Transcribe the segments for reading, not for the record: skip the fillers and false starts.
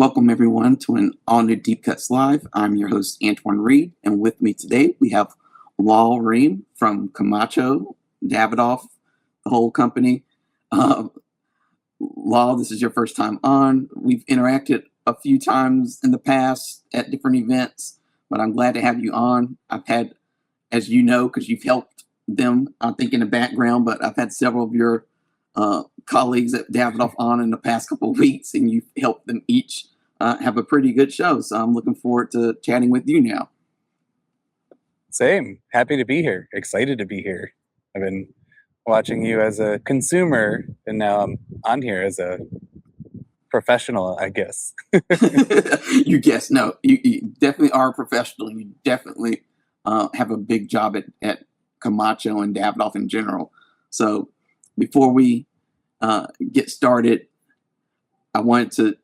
Welcome everyone to an all new Deep Cuts Live. I'm your host Antoine Reid, and with me today we have Law Ream from Camacho, Davidoff, the whole company. Law, this is your first time on. We've interacted a few times in the past at different events, but I'm glad to have you on. I've had, as you know, because you've helped them, I think in the background, but I've had several of your colleagues at Davidoff on in the past couple of weeks, and you've helped them each have a pretty good show. So I'm looking forward to chatting with you now. Same. Happy to be here. Excited to be here. I've been watching you as a consumer, and now I'm on here as a professional, I guess. You guess. No, you definitely are a professional. You definitely have a big job at Camacho and Davidoff in general. So before we get started, I wanted to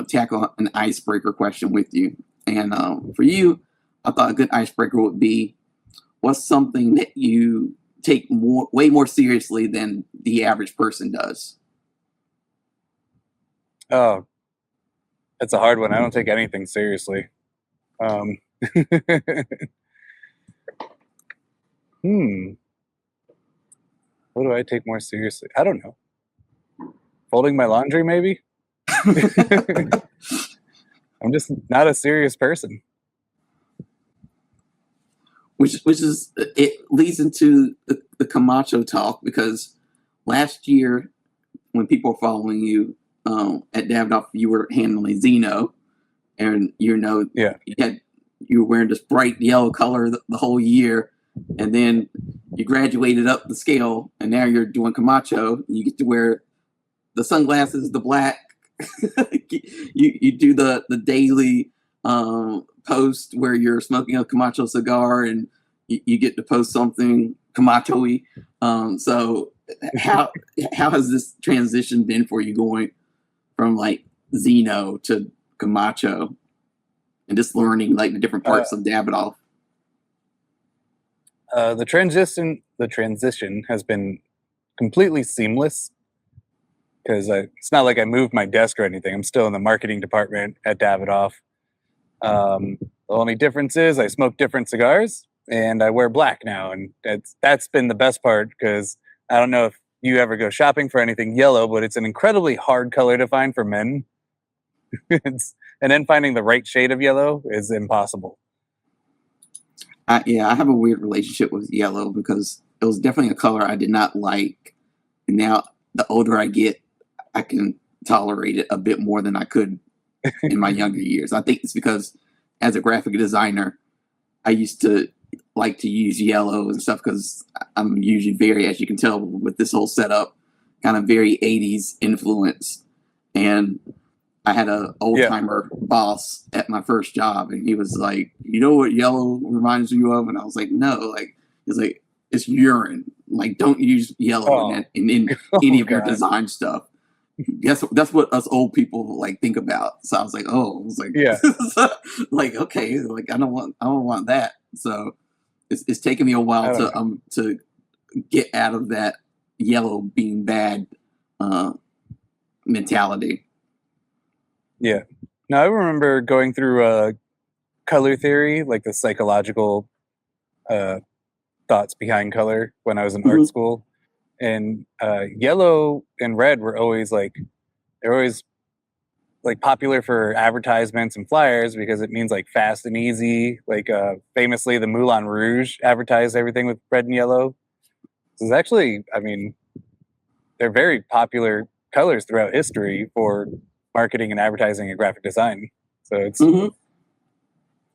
tackle an icebreaker question with you. And for you, I thought a good icebreaker would be, what's something that you take way more seriously than the average person does? Oh, that's a hard one. I don't take anything seriously. What do I take more seriously? I don't know. Folding my laundry, maybe? I'm just not a serious person. Which is, it leads into the Camacho talk, because last year when people were following you at Davidoff, you were handling Zeno, and you were wearing this bright yellow color the whole year, and then you graduated up the scale, and now you're doing Camacho. And you get to wear the sunglasses, the black. you do the daily post where you're smoking a Camacho cigar, and you get to post something Camacho-y. So how has this transition been for you, going from like Zeno to Camacho, and just learning like the different parts of Davidoff? The transition has been completely seamless, because it's not like I moved my desk or anything. I'm still in the marketing department at Davidoff. The only difference is I smoke different cigars and I wear black now, and that's been the best part, because I don't know if you ever go shopping for anything yellow, but it's an incredibly hard color to find for men. And then finding the right shade of yellow is impossible. I have a weird relationship with yellow, because it was definitely a color I did not like. And now the older I get, I can tolerate it a bit more than I could in my younger years. I think it's because as a graphic designer, I used to like to use yellow and stuff, because I'm usually very, as you can tell with this whole setup, kind of very 80s influence. And I had an old-timer boss at my first job, and he was like, you know what yellow reminds you of? And I was like, no. Like, he's like, it's urine. Like, don't use yellow in any of your design stuff. That's what us old people like think about. So I was like, like, okay, like I don't want that. So it's taken me a while to get out of that yellow being bad mentality. Yeah. Now I remember going through color theory, like the psychological thoughts behind color, when I was in art school. And yellow and red were always popular for advertisements and flyers, because it means like fast and easy. Like famously, the Moulin Rouge advertised everything with red and yellow. So it's actually, I mean, they're very popular colors throughout history for marketing and advertising and graphic design. So it's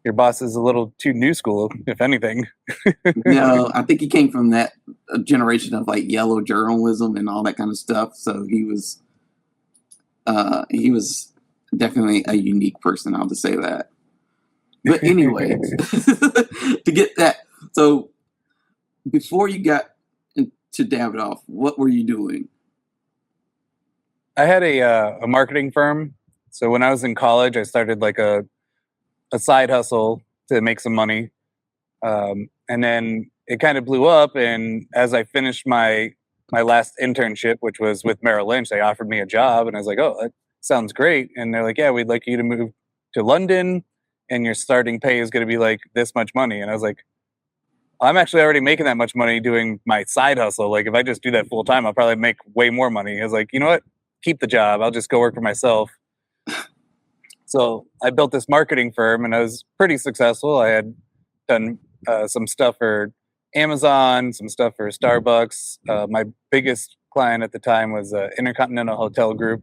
your boss is a little too new school, if anything. No, I think he came from that generation of like yellow journalism and all that kind of stuff. So he was definitely a unique person. I'll just say that. But anyway, to get that, so before you got into Davidoff, what were you doing? I had a marketing firm. So when I was in college, I started like a side hustle to make some money. And then it kind of blew up. And as I finished my last internship, which was with Merrill Lynch, they offered me a job. And I was like, oh, that sounds great. And they're like, yeah, we'd like you to move to London, and your starting pay is going to be like this much money. And I was like, I'm actually already making that much money doing my side hustle. Like, if I just do that full time, I'll probably make way more money. I was like, you know what? Keep the job. I'll just go work for myself. So I built this marketing firm, and I was pretty successful. I had done some stuff for Amazon, some stuff for Starbucks. My biggest client at the time was Intercontinental Hotel Group.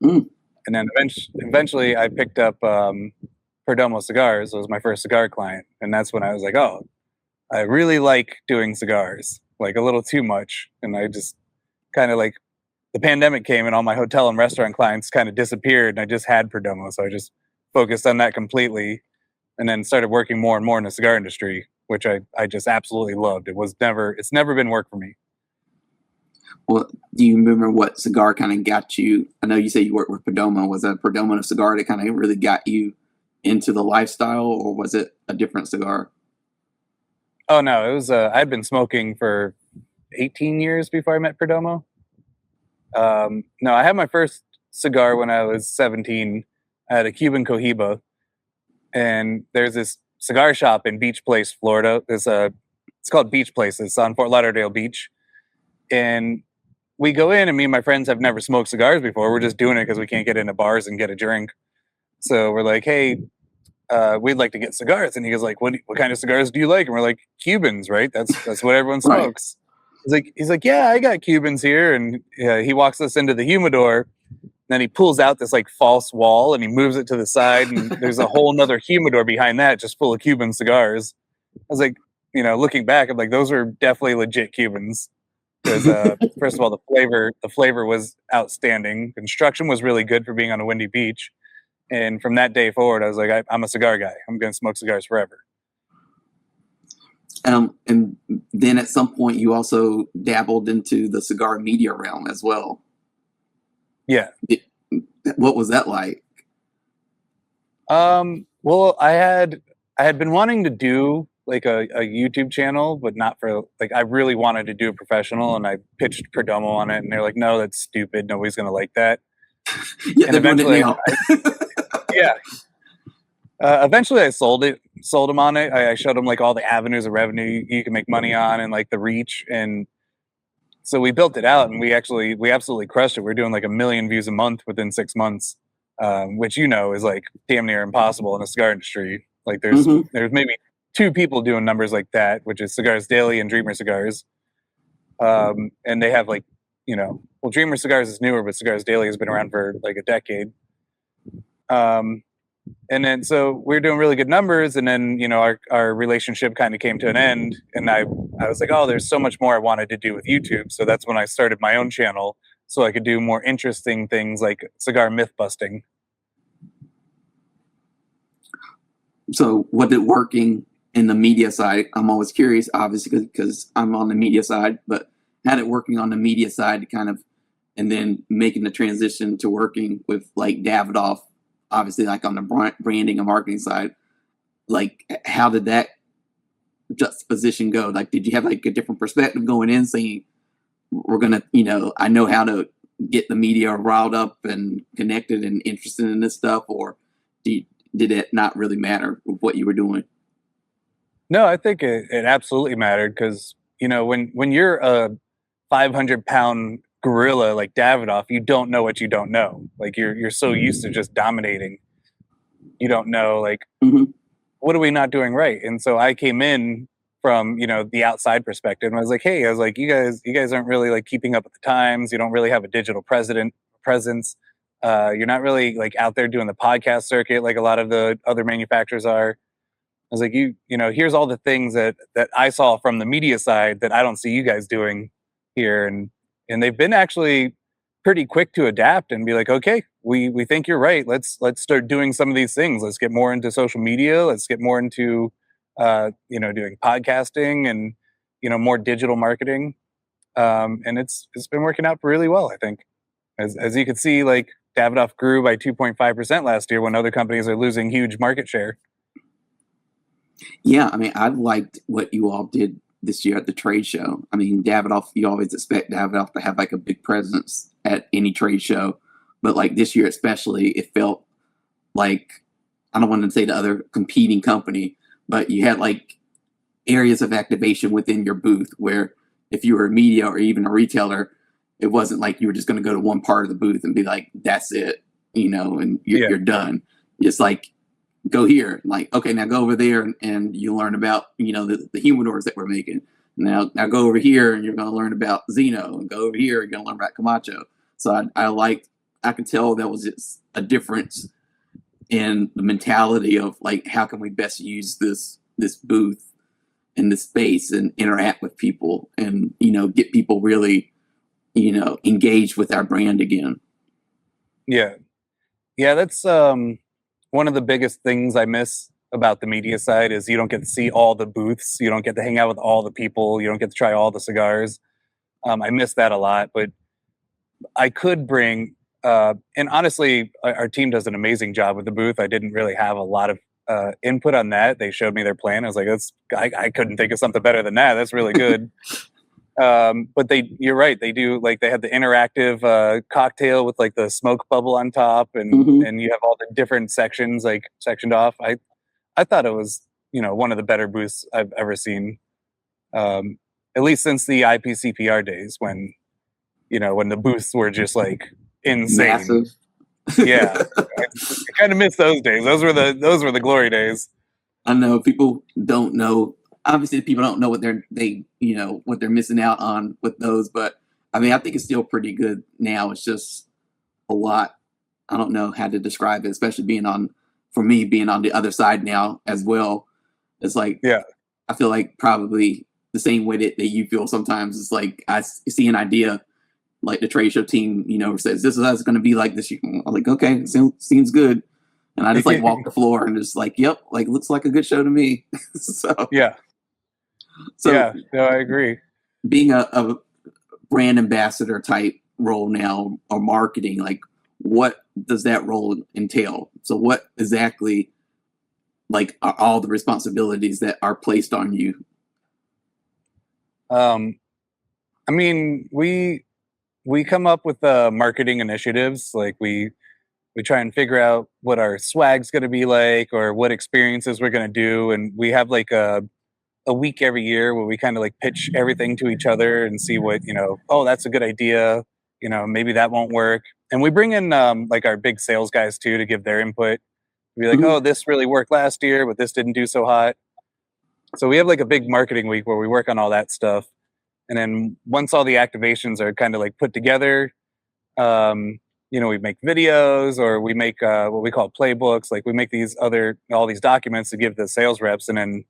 Mm. And then eventually I picked up Perdomo Cigars. It was my first cigar client. And that's when I was like, oh, I really like doing cigars, like a little too much. And I just kind of like, the pandemic came and all my hotel and restaurant clients kind of disappeared, and I just had Perdomo. So I just focused on that completely, and then started working more and more in the cigar industry, which I just absolutely loved. It's never been work for me. Well, do you remember what cigar kind of got you? I know you say you worked with Perdomo. Was that a Perdomo cigar that kind of really got you into the lifestyle, or was it a different cigar? Oh no, it was I'd been smoking for 18 years before I met Perdomo. No, I had my first cigar when I was 17. I had a Cuban Cohiba, and there's this cigar shop in Beach Place, Florida. It's called Beach Place. It's on Fort Lauderdale Beach, and we go in, and me and my friends have never smoked cigars before. We're just doing it because we can't get into bars and get a drink. So we're like, hey, we'd like to get cigars. And he goes like, what kind of cigars do you like? And we're like, Cubans, right? That's what everyone Right. smokes. He's like, yeah, I got Cubans here. And he walks us into the humidor. Then he pulls out this like false wall and he moves it to the side. And there's a whole nother humidor behind that just full of Cuban cigars. I was like, looking back, I'm like, those were definitely legit Cubans. Because first of all, the flavor was outstanding. Construction was really good for being on a windy beach. And from that day forward, I was like, I'm a cigar guy. I'm going to smoke cigars forever. And then at some point, you also dabbled into the cigar media realm as well. Yeah. What was that like? Well, I had been wanting to do like a YouTube channel, but not for like, I really wanted to do a professional, and I pitched Perdomo on it, and they're like, no, that's stupid. Nobody's going to like that. Yeah, and eventually, eventually I sold them on it. I showed them like all the avenues of revenue you can make money on, and like the reach. And so we built it out, and we absolutely crushed it. We're doing like 1 million views a month within 6 months, which is like damn near impossible in the cigar industry. Like there's maybe 2 people doing numbers like that, which is Cigars Daily and Dreamer Cigars. And they have like, well, Dreamer Cigars is newer, but Cigars Daily has been around for like a decade. And then so we're doing really good numbers, and then our relationship kind of came to an end, and I was like, oh, there's so much more I wanted to do with YouTube. So that's when I started my own channel, so I could do more interesting things like cigar myth busting. So what did working in the media side? I'm always curious, obviously, because I'm on the media side, but had it working on the media side kind of, and then making the transition to working with like Davidoff, obviously like on the branding and marketing side, like how did that juxtaposition go? Like, did you have like a different perspective going in, saying we're going to, I know how to get the media riled up and connected and interested in this stuff, or did it not really matter with what you were doing? No, I think it absolutely mattered, because, when you're a 500-pound gorilla like Davidoff, you don't know what you don't know. Like you're so used to just dominating. You don't know like what are we not doing right? And so I came in from the outside perspective, and I was like, hey, you guys aren't really like keeping up with the times. You don't really have a digital presence. You're not really like out there doing the podcast circuit like a lot of the other manufacturers are. I was like, here's all the things that I saw from the media side that I don't see you guys doing here. And they've been actually pretty quick to adapt and be like, okay, we think you're right. Let's start doing some of these things. Let's get more into social media. Let's get more into, doing podcasting and, more digital marketing. And it's been working out really well, I think. As you can see, like Davidoff grew by 2.5% last year when other companies are losing huge market share. Yeah, I mean, I liked what you all did this year at the trade show. I mean, Davidoff, you always expect Davidoff to have like a big presence at any trade show. but like this year especially, it felt like, I don't want to say the other competing company, but you had like areas of activation within your booth where if you were a media or even a retailer, it wasn't like you were just going to go to one part of the booth and be like, that's it, and you're done. It's like, go here, like, okay, now go over there and you learn about, the humidors that we're making. Now go over here and you're going to learn about Zeno, and go over here, you're going to learn about Camacho. So I could tell that was just a difference in the mentality of like, how can we best use this booth in this space and interact with people and, get people really, engaged with our brand again. Yeah. Yeah. That's, one of the biggest things I miss about the media side is you don't get to see all the booths. You don't get to hang out with all the people. You don't get to try all the cigars. I miss that a lot, but I could bring, and honestly, our team does an amazing job with the booth. I didn't really have a lot of input on that. They showed me their plan. I was like, I couldn't think of something better than that. That's really good. But you're right. They do, like, they had the interactive cocktail with like the smoke bubble on top, and and you have all the different sections like sectioned off. I thought it was, one of the better booths I've ever seen. At least since the IPCPR days when the booths were just like insane. Massive. Yeah. I kind of miss those days. Those were the glory days. I know people don't know. Obviously, people don't know what what they're missing out on with those. But I mean, I think it's still pretty good now. It's just a lot. I don't know how to describe it, especially being on the other side now as well. It's like, yeah, I feel like probably the same way that you feel sometimes. It's like I see an idea, like the trade show team, says this is how it's going to be like this year. I'm like, okay, seems good. And I just like walk the floor and just like, yep, like looks like a good show to me. Yeah. No, I agree. Being a brand ambassador type role now, or marketing, like what does that role entail? So what exactly like are all the responsibilities that are placed on you? I mean, we come up with marketing initiatives. Like we try and figure out what our swag's going to be like or what experiences we're going to do. And we have like a week every year where we kind of like pitch everything to each other and see what, oh, that's a good idea. Maybe that won't work. And we bring in like our big sales guys too, to give their input. Be like, oh, this really worked last year, but this didn't do so hot. So we have like a big marketing week where we work on all that stuff. And then once all the activations are kind of like put together, we make videos, or we make what we call playbooks. Like we make all these documents to give the sales reps. And then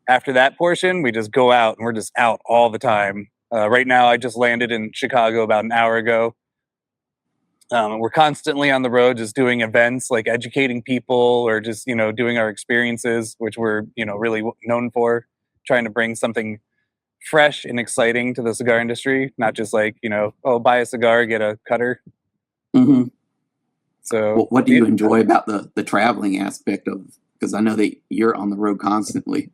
after that portion, we just go out and we're just out all the time. Right now, I just landed in Chicago about an hour ago. And we're constantly on the road, just doing events, like educating people, or just, doing our experiences, which we're, really known for, trying to bring something fresh and exciting to the cigar industry, not just like, buy a cigar, get a cutter. Mm-hmm. So what do you enjoy about the traveling aspect of, because I know that you're on the road constantly.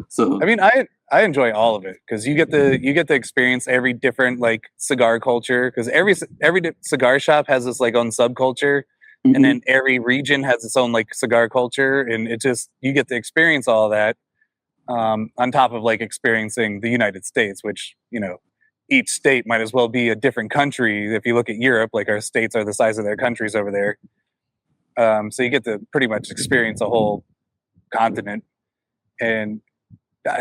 so I mean, I enjoy all of it, because you get to experience every different like cigar culture, because every cigar shop has its like own subculture, and then every region has its own like cigar culture, and you get to experience all of that on top of like experiencing the United States, which each state might as well be a different country. If you look at Europe, like our states are the size of their countries over there. So you get to pretty much experience a whole continent, and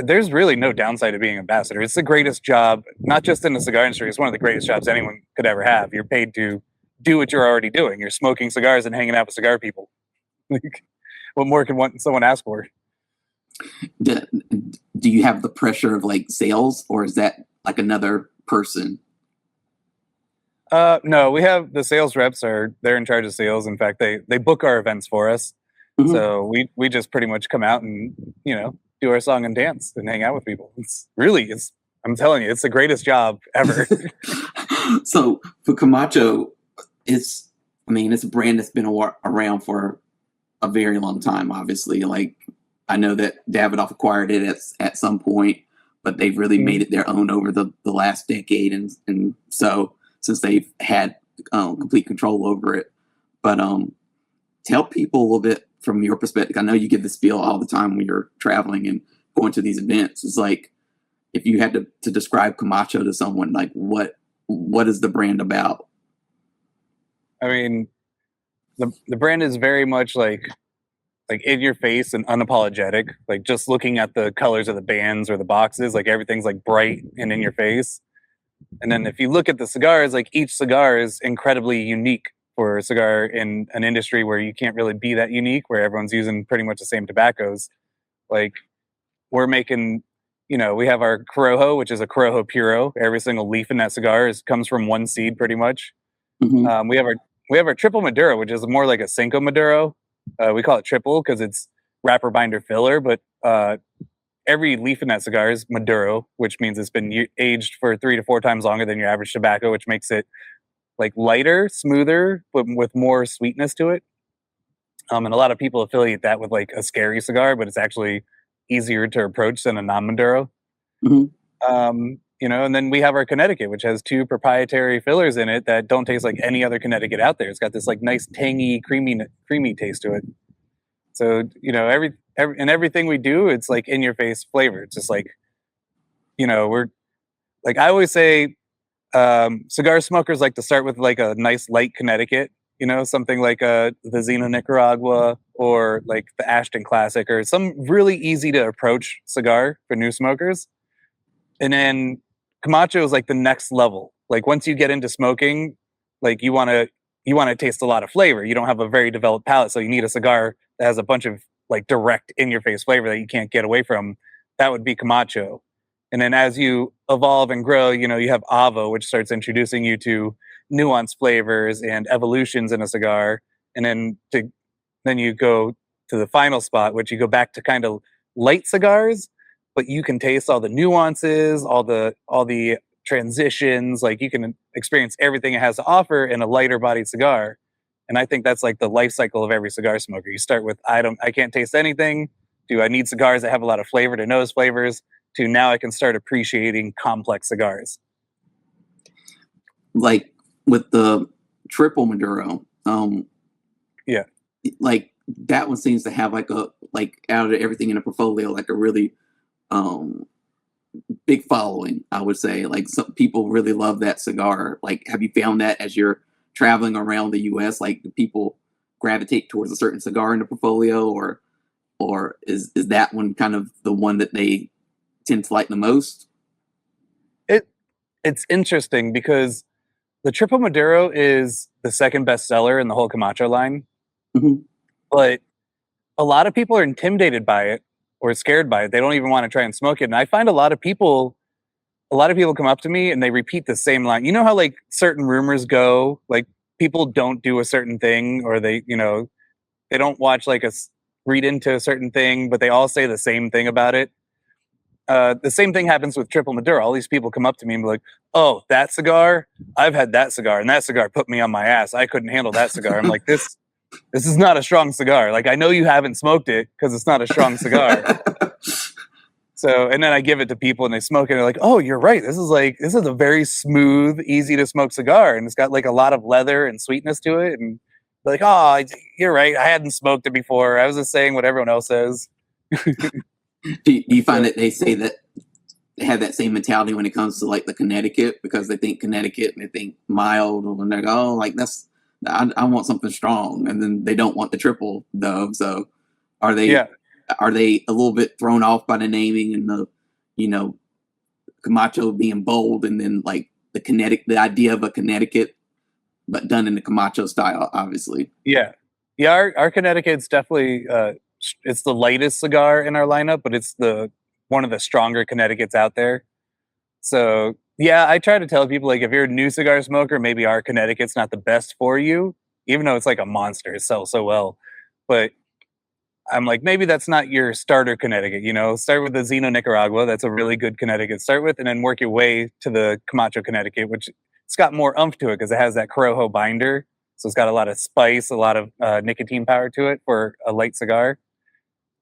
there's really no downside to being ambassador. It's the greatest job, not just in the cigar industry. It's one of the greatest jobs anyone could ever have. You're paid to do what you're already doing. You're smoking cigars and hanging out with cigar people. What more can someone ask for? Do you have the pressure of like sales, or is that like another person? No, we have the sales reps they're in charge of sales. In fact, they book our events for us. So we just pretty much come out and, do our song and dance and hang out with people. I'm telling you, it's the greatest job ever. So for Camacho, it's a brand that's been around for a very long time, obviously. Like, I know that Davidoff acquired it at some point, but they've really made it their own over the last decade. And so since they've had complete control over it. But tell people a little bit from your perspective. I know you get this feel all the time when you're traveling and going to these events. It's like, if you had to describe Camacho to someone, like what is the brand about? I mean, the brand is very much like in your face and unapologetic. Like just looking at the colors of the bands or the boxes, like everything's like bright and in your face. And then if you look at the cigars, like each cigar is incredibly unique for a cigar in an industry where you can't really be that unique, where everyone's using pretty much the same tobaccos. Like we're making, we have our Corojo, which is a Corojo Puro. Every single leaf in that cigar comes from one seed pretty much. Mm-hmm. We have our Triple Maduro, which is more like a Cinco Maduro. We call it triple because it's wrapper, binder, filler, but every leaf in that cigar is Maduro, which means it's been aged for 3 to 4 times longer than your average tobacco, which makes it like lighter, smoother, but with more sweetness to it. And a lot of people affiliate that with like a scary cigar, but it's actually easier to approach than a non-Maduro. Mm-hmm. And then we have our Connecticut, which has 2 proprietary fillers in it that don't taste like any other Connecticut out there. It's got this like nice tangy, creamy taste to it. So, everything we do, it's like in your face flavor. It's just like, we're like, I always say, cigar smokers like to start with like a nice light Connecticut, something like the Zino Nicaragua or like the Ashton Classic or some really easy to approach cigar for new smokers. And then Camacho is like the next level. Like once you get into smoking, like you want to taste a lot of flavor. You don't have a very developed palate, so you need a cigar that has a bunch of like direct in your face flavor that you can't get away from. That would be Camacho. And then as you evolve and grow, you have Avo, which starts introducing you to nuanced flavors and evolutions in a cigar. And then you go to the final spot, which you go back to kind of light cigars, but you can taste all the nuances, all the transitions. Like you can experience everything it has to offer in a lighter bodied cigar. And I think that's like the life cycle of every cigar smoker. You start with I can't taste anything. Do I need cigars that have a lot of flavor to know those flavors? To now I can start appreciating complex cigars. Like with the Triple Maduro, yeah, like that one seems to have like out of everything in a portfolio, like a really big following. I would say like some people really love that cigar. Like, have you found that as you're traveling around the U.S., like do people gravitate towards a certain cigar in the portfolio, or is that one kind of the one that they tend to like the most? It's interesting because the Triple Maduro is the second best seller in the whole Camacho line. Mm-hmm. But a lot of people are intimidated by it or scared by it. They don't even want to try and smoke it. And I find a lot of people come up to me and they repeat the same line. You know how like certain rumors go, like people don't do a certain thing, or they don't watch read into a certain thing, but they all say the same thing about it. The same thing happens with Triple Maduro. All these people come up to me and be like, "Oh, that cigar? I've had that cigar, and that cigar put me on my ass. I couldn't handle that cigar." I'm like, this is not a strong cigar. Like, I know you haven't smoked it because it's not a strong cigar. So, and then I give it to people and they smoke it and they're like, "Oh, you're right. This is a very smooth, easy to smoke cigar, and it's got like a lot of leather and sweetness to it." And they're like, "Oh, you're right. I hadn't smoked it before. I was just saying what everyone else says." Do you find that they say that they have that same mentality when it comes to like the Connecticut, because they think Connecticut and they think mild, and they go, "Oh, like I want something strong," and then they don't want the triple dove. So are they a little bit thrown off by the naming and the Camacho being bold, and then like the idea of a Connecticut but done in the Camacho style, obviously? Yeah. Our Connecticut's definitely it's the lightest cigar in our lineup, but it's one of the stronger Connecticut's out there. So yeah, I try to tell people, like, if you're a new cigar smoker, maybe our Connecticut's not the best for you, even though it's like a monster. It sells so well. But I'm like, maybe that's not your starter Connecticut. Start with the Zino Nicaragua. That's a really good Connecticut to start with, and then work your way to the Camacho Connecticut, which it's got more oomph to it because it has that Corojo binder. So it's got a lot of spice, a lot of nicotine power to it for a light cigar.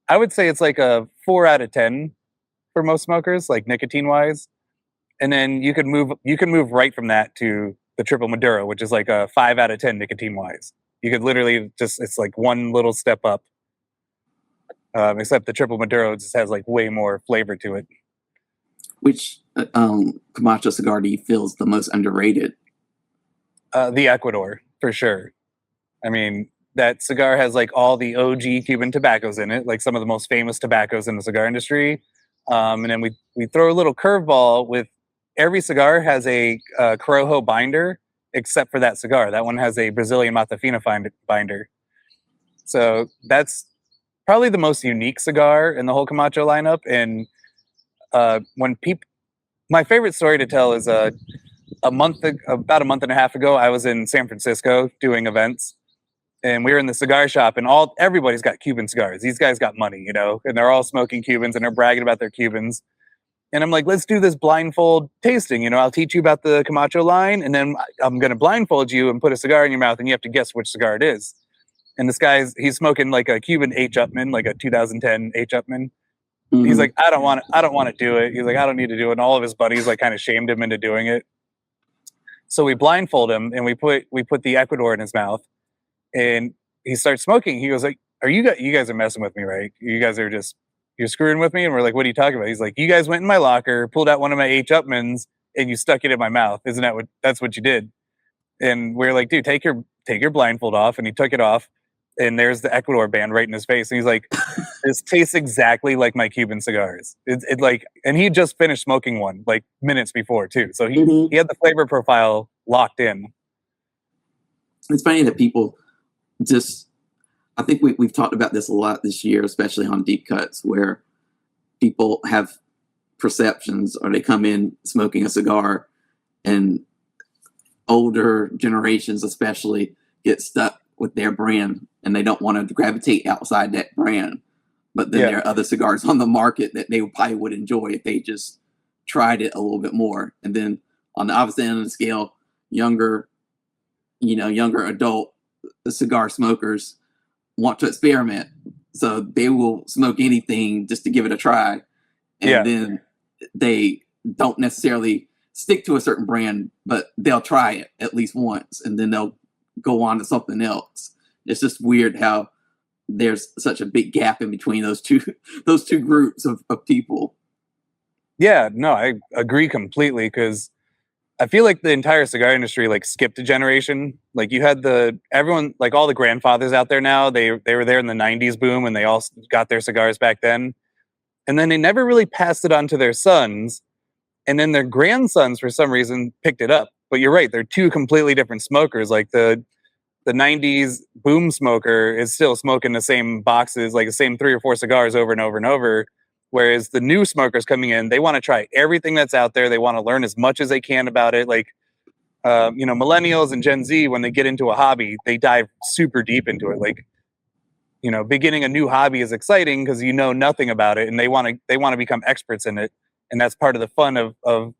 I would say it's like a 4 out of 10 for most smokers, like nicotine wise. And then you can move right from that to the Triple Maduro, which is like a 5 out of 10 nicotine wise. You could literally it's like one little step up. Except the Triple Maduro just has like way more flavor to it. Which Camacho cigar do you feel is the most underrated? The Ecuador, for sure. I mean, that cigar has like all the OG Cuban tobaccos in it, like some of the most famous tobaccos in the cigar industry. And then we throw a little curveball with every cigar has a Corojo binder, except for that cigar. That one has a Brazilian Matafina binder. So that's probably the most unique cigar in the whole Camacho lineup. And when people, my favorite story to tell is about a month and a half ago, I was in San Francisco doing events, and we were in the cigar shop, and everybody's got Cuban cigars. These guys got money, and they're all smoking Cubans, and they're bragging about their Cubans. And I'm like, let's do this blindfold tasting. I'll teach you about the Camacho line, and then I'm going to blindfold you and put a cigar in your mouth, and you have to guess which cigar it is. And this he's smoking like a Cuban H. Upman, like a 2010 H. Upman. Mm-hmm. He's like, I don't want to do it. He's like, I don't need to do it. And all of his buddies like kind of shamed him into doing it. So we blindfold him, and we put the Ecuador in his mouth, and he starts smoking. He goes like, you guys are messing with me, right? You guys are you're screwing with me. And we're like, what are you talking about? He's like, you guys went in my locker, pulled out one of my H. Upmans, and you stuck it in my mouth. Isn't that's what you did? And we're like, dude, take your blindfold off. And he took it off, and there's the Ecuador band right in his face. And he's like, this tastes exactly like my Cuban cigars. And he just finished smoking one like minutes before too. So he had the flavor profile locked in. It's funny that people I think we've talked about this a lot this year, especially on deep cuts, where people have perceptions, or they come in smoking a cigar, and older generations especially get stuck with their brand, and they don't want to gravitate outside that brand. But then there are other cigars on the market that they probably would enjoy if they just tried it a little bit more. And then on the opposite end of the scale, younger adult cigar smokers want to experiment, so they will smoke anything just to give it a try. And then they don't necessarily stick to a certain brand, but they'll try it at least once, and then they'll go on to something else. It's just weird how there's such a big gap in between those two groups of people. Yeah, no, I agree completely, because I feel like the entire cigar industry like skipped a generation. Like you had everyone, like all the grandfathers out there now, they were there in the 90s boom, and they all got their cigars back then. And then they never really passed it on to their sons. And then their grandsons, for some reason, picked it up. But you're right, they're two completely different smokers. Like the 90s boom smoker is still smoking the same boxes, like the same 3 or 4 cigars over and over and over. Whereas the new smokers coming in, they want to try everything that's out there. They want to learn as much as they can about it. Like, millennials and Gen Z, when they get into a hobby, they dive super deep into it. Like, beginning a new hobby is exciting because you know nothing about it, and they want to become experts in it. And that's part of the fun of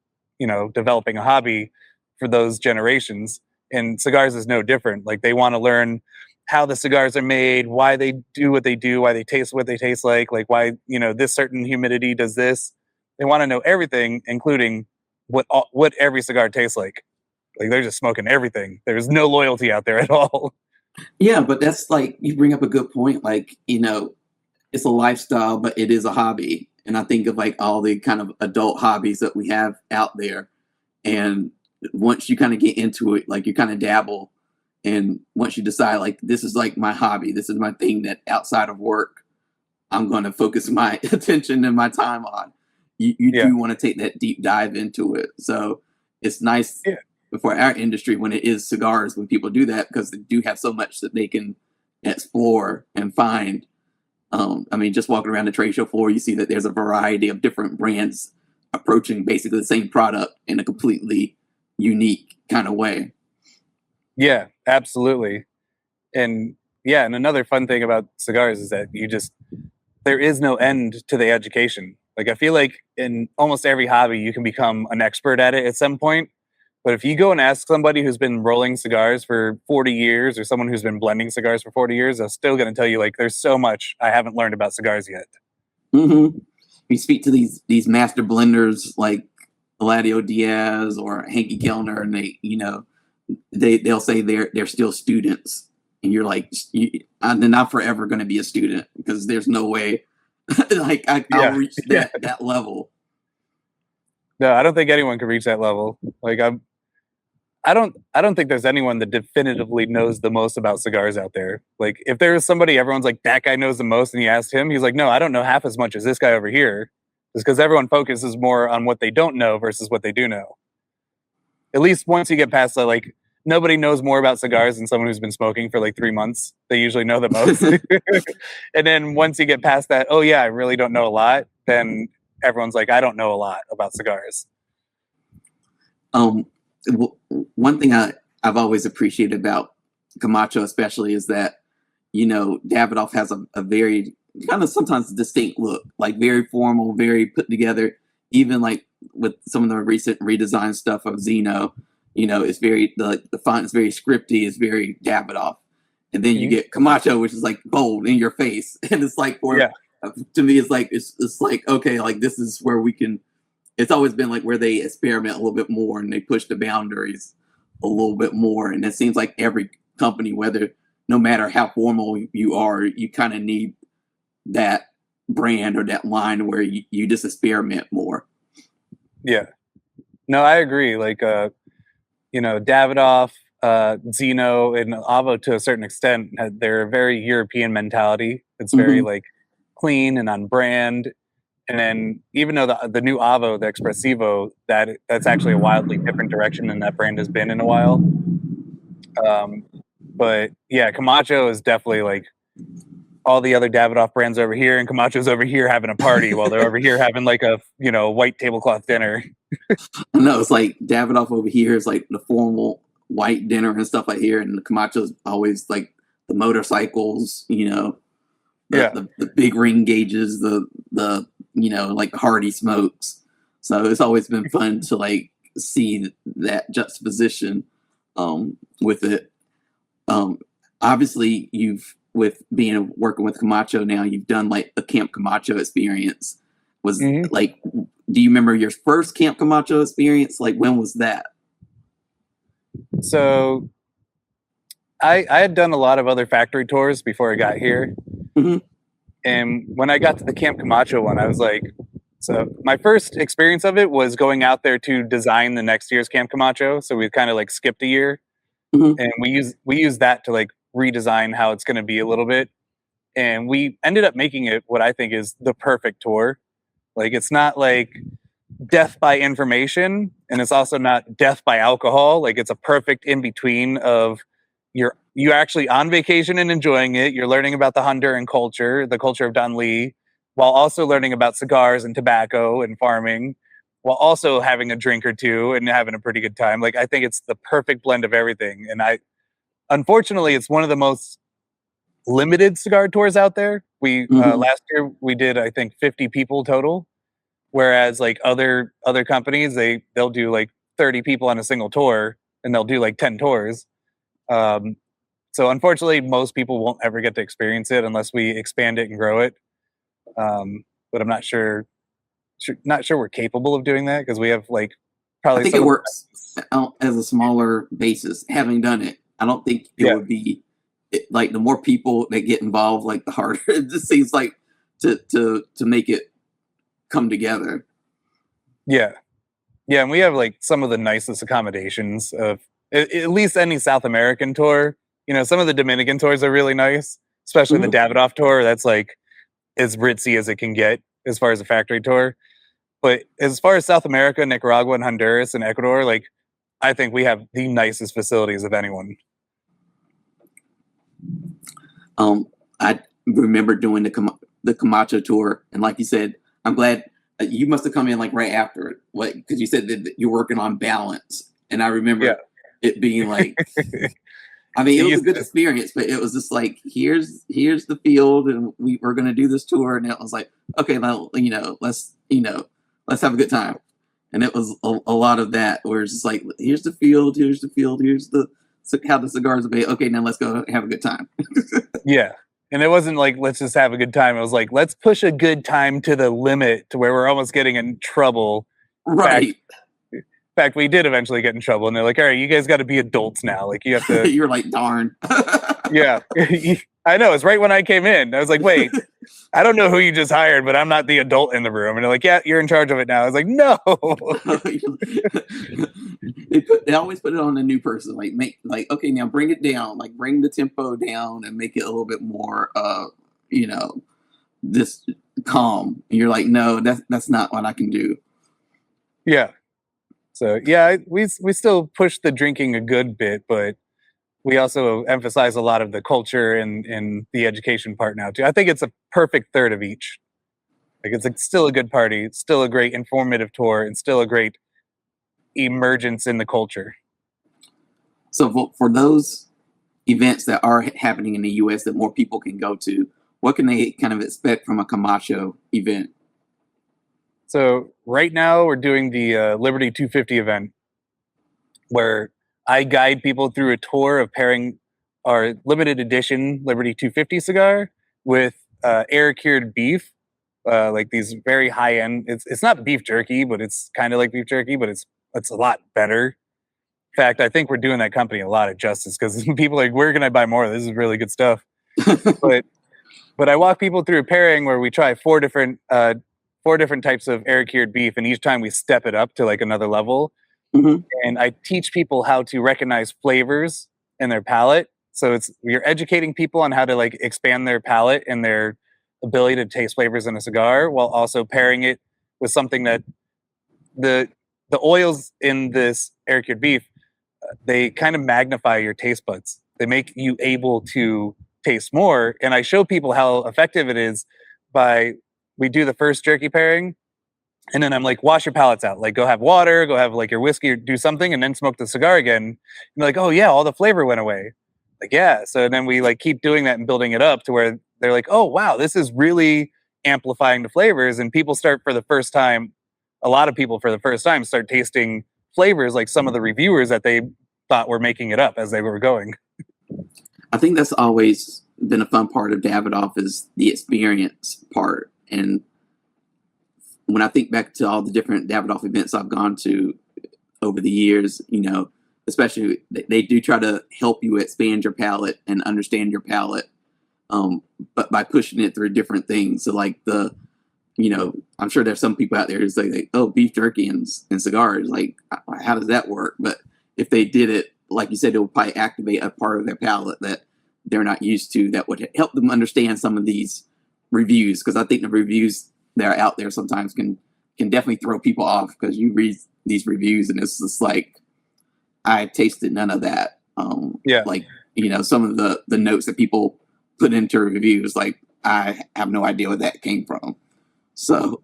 developing a hobby for those generations. And cigars is no different. Like they want to learn how the cigars are made, why they do what they do, why they taste what they taste like why, this certain humidity does this. They want to know everything, including what every cigar tastes like. Like they're just smoking everything. There's no loyalty out there at all. Yeah, but that's like, you bring up a good point. Like, it's a lifestyle, but it is a hobby. And I think of like all the kind of adult hobbies that we have out there. And once you kind of get into it, like you kind of dabble. And once you decide, like, this is like my hobby, this is my thing that outside of work, I'm going to focus my attention and my time on. You do want to take that deep dive into it. So it's nice for our industry when it is cigars, when people do that, because they do have so much that they can explore and find. Just walking around the trade show floor, you see that there's a variety of different brands approaching basically the same product in a completely unique kind of way. Yeah, absolutely. And another fun thing about cigars is that there is no end to the education. Like I feel like in almost every hobby, you can become an expert at it at some point. But if you go and ask somebody who's been rolling cigars for 40 years or someone who's been blending cigars for 40 years, they're still going to tell you, like, there's so much I haven't learned about cigars yet. Mm-hmm. You speak to these master blenders like Eladio Diaz or Hanky Kellner, and they'll say they're still students, and you're like, they're not forever going to be a student because there's no way like I'll Yeah. reach Yeah. that level. No, I don't think anyone can reach that level. Like I don't think there's anyone that definitively knows the most about cigars out there. Like if there's somebody everyone's like that guy knows the most and he asked him, he's like, "No, I don't know half as much as this guy over here." It's because everyone focuses more on what they don't know versus what they do know. At least once you get past that, like nobody knows more about cigars than someone who's been smoking for like 3 months. They usually know the most. And then once you get past that, oh yeah, I really don't know a lot, then everyone's like, I don't know a lot about cigars. um One thing I've always appreciated about Camacho especially is that, Davidoff has a very kind of sometimes distinct look, like very formal, very put together. Even like with some of the recent redesign stuff of Zeno, it's very the font is very scripty, it's very Davidoff. And then you get Camacho, which is like bold in your face, and it's like Yeah. to me, it's like okay, like this is where we can. It's always been like where they experiment a little bit more and they push the boundaries a little bit more. And it seems like every company, no matter how formal you are, you kind of need that brand or that line where you just experiment more. Yeah. No, I agree. Like Davidoff, Zeno, and Avo to a certain extent, they're a very European mentality. It's very like clean and on brand. And then even though the new Avo, the Expressivo, that's actually a wildly different direction than that brand has been in a while. But yeah, Camacho is definitely like all the other Davidoff brands over here, and Camacho's over here having a party while they're over here having like a white tablecloth dinner. No, it's like Davidoff over here is like the formal white dinner and stuff like here, and the Camacho's always like the motorcycles, the big ring gauges, the like Hardy smokes. So it's always been fun to like see that juxtaposition with it. Obviously, with working with Camacho now, you've done like a Camp Camacho experience. Was like, do you remember your first Camp Camacho experience? Like, when was that? So I had done a lot of other factory tours before I got here. And when I got to the Camp Camacho one, I was like, so my first experience of it was going out there to design the next year's Camp Camacho. So we kind of like skipped a year, and we used that to like redesign how it's going to be a little bit. And we ended up making it what I think is the perfect tour. Like it's not like death by information, and it's also not death by alcohol. Like it's a perfect in between of you're actually on vacation and enjoying it. You're learning about the Honduran culture, the culture of Don Lee, while also learning about cigars and tobacco and farming, while also having a drink or two and having a pretty good time. Like I think it's the perfect blend of everything. And unfortunately, it's one of the most limited cigar tours out there. We last year we did I think 50 people total, whereas like other companies they'll do like 30 people on a single tour and they'll do like 10 tours. So unfortunately, most people won't ever get to experience it unless we expand it and grow it. But I'm not sure we're capable of doing that because we have like probably. I think it works as a smaller basis. Having done it, I don't think it would be like the more people that get involved, like the harder it just seems like to make it come together. Yeah, and we have like some of the nicest accommodations of at least any South American tour. Some of the Dominican tours are really nice, especially the Davidoff tour. That's like as ritzy as it can get as far as a factory tour. But as far as South America, Nicaragua, and Honduras, and Ecuador, like I think we have the nicest facilities of anyone. I remember doing the Camacho tour, and like you said, I'm glad you must have come in like right after it, because you said that you're working on balance, and I remember it being like. I mean, it was a good experience, but it was just like, here's the field, and we're going to do this tour, and it was like, okay, now let's have a good time, and it was a lot of that, where it's just like, here's the field, here's how the cigars are made. Okay, now let's go have a good time. Yeah, and it wasn't like let's just have a good time. It was like let's push a good time to the limit to where we're almost getting in trouble. Right. fact, we did eventually get in trouble, and they're like, "All right, you guys got to be adults now. Like, you have to." You're like, darn. Yeah, I know. It's right when I came in. I was like, "Wait, I don't know who you just hired, but I'm not the adult in the room." And they're like, "Yeah, you're in charge of it now." I was like, "No." They always put it on a new person. Like, make like, okay, now bring it down. Like, bring the tempo down and make it a little bit more, you know, this calm. And you're like, no, that's not what I can do. Yeah. So yeah, we still push the drinking a good bit, but we also emphasize a lot of the culture and the education part now too. I think it's a perfect third of each. Like it's like still a good party, it's still a great informative tour, and still a great emergence in the culture. So for those events that are happening in the U.S. that more people can go to, what can they kind of expect from a Camacho event? So right now we're doing the Liberty 250 event, where I guide people through a tour of pairing our limited edition Liberty 250 cigar with air cured beef, like these very high end. It's not beef jerky, but it's kind of like beef jerky, but it's a lot better. In fact, I think we're doing that company a lot of justice because people are like, where can I buy more? This is really good stuff. But I walk people through a pairing where we try four different types of air cured beef, and each time we step it up to like another level. Mm-hmm. And I teach people how to recognize flavors in their palate. So you're educating people on how to like expand their palate and their ability to taste flavors in a cigar, while also pairing it with something that the oils in this air cured beef, they kind of magnify your taste buds. They make you able to taste more. And I show people how effective it is by we do the first jerky pairing. And then I'm like, wash your palates out. Like, go have water, go have like your whiskey, or do something, and then smoke the cigar again. And they're like, oh yeah, all the flavor went away. Like, yeah. So then we like keep doing that and building it up to where they're like, oh wow, this is really amplifying the flavors. And people start for the first time. A lot of people for the first time start tasting flavors like some of the reviewers that they thought were making it up as they were going. I think that's always been a fun part of Davidoff is the experience part. And when I think back to all the different Davidoff events I've gone to over the years, you know, especially they do try to help you expand your palate and understand your palate, but by pushing it through different things. So like you know, I'm sure there's some people out there who say, like, oh, beef jerky and cigars, like, how does that work? But if they did it, like you said, it would probably activate a part of their palate that they're not used to, that would help them understand some of these reviews. Because I think the reviews that are out there sometimes can definitely throw people off, because you read these reviews and it's just like, I tasted none of that. Yeah. Like, you know, some of the notes that people put into reviews, like, I have no idea where that came from. So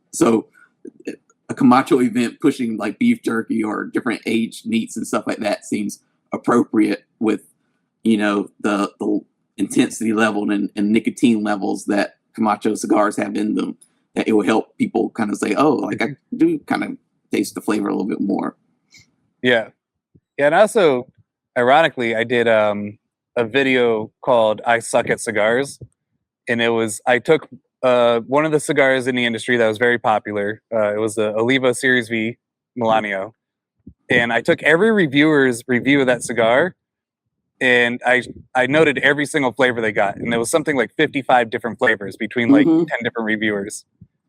a Camacho event pushing like beef jerky or different aged meats and stuff like that seems appropriate with, you know, the intensity level and nicotine levels that Camacho cigars have in them, that it will help people kind of say, oh, like, I do kind of taste the flavor a little bit more. Yeah. Yeah. And also, ironically, I did a video called I Suck at Cigars. And I took one of the cigars in the industry that was very popular. It was the Oliva Series V Milanio. And I took every reviewer's review of that cigar, and I noted every single flavor they got. And there was something like 55 different flavors between like 10 different reviewers.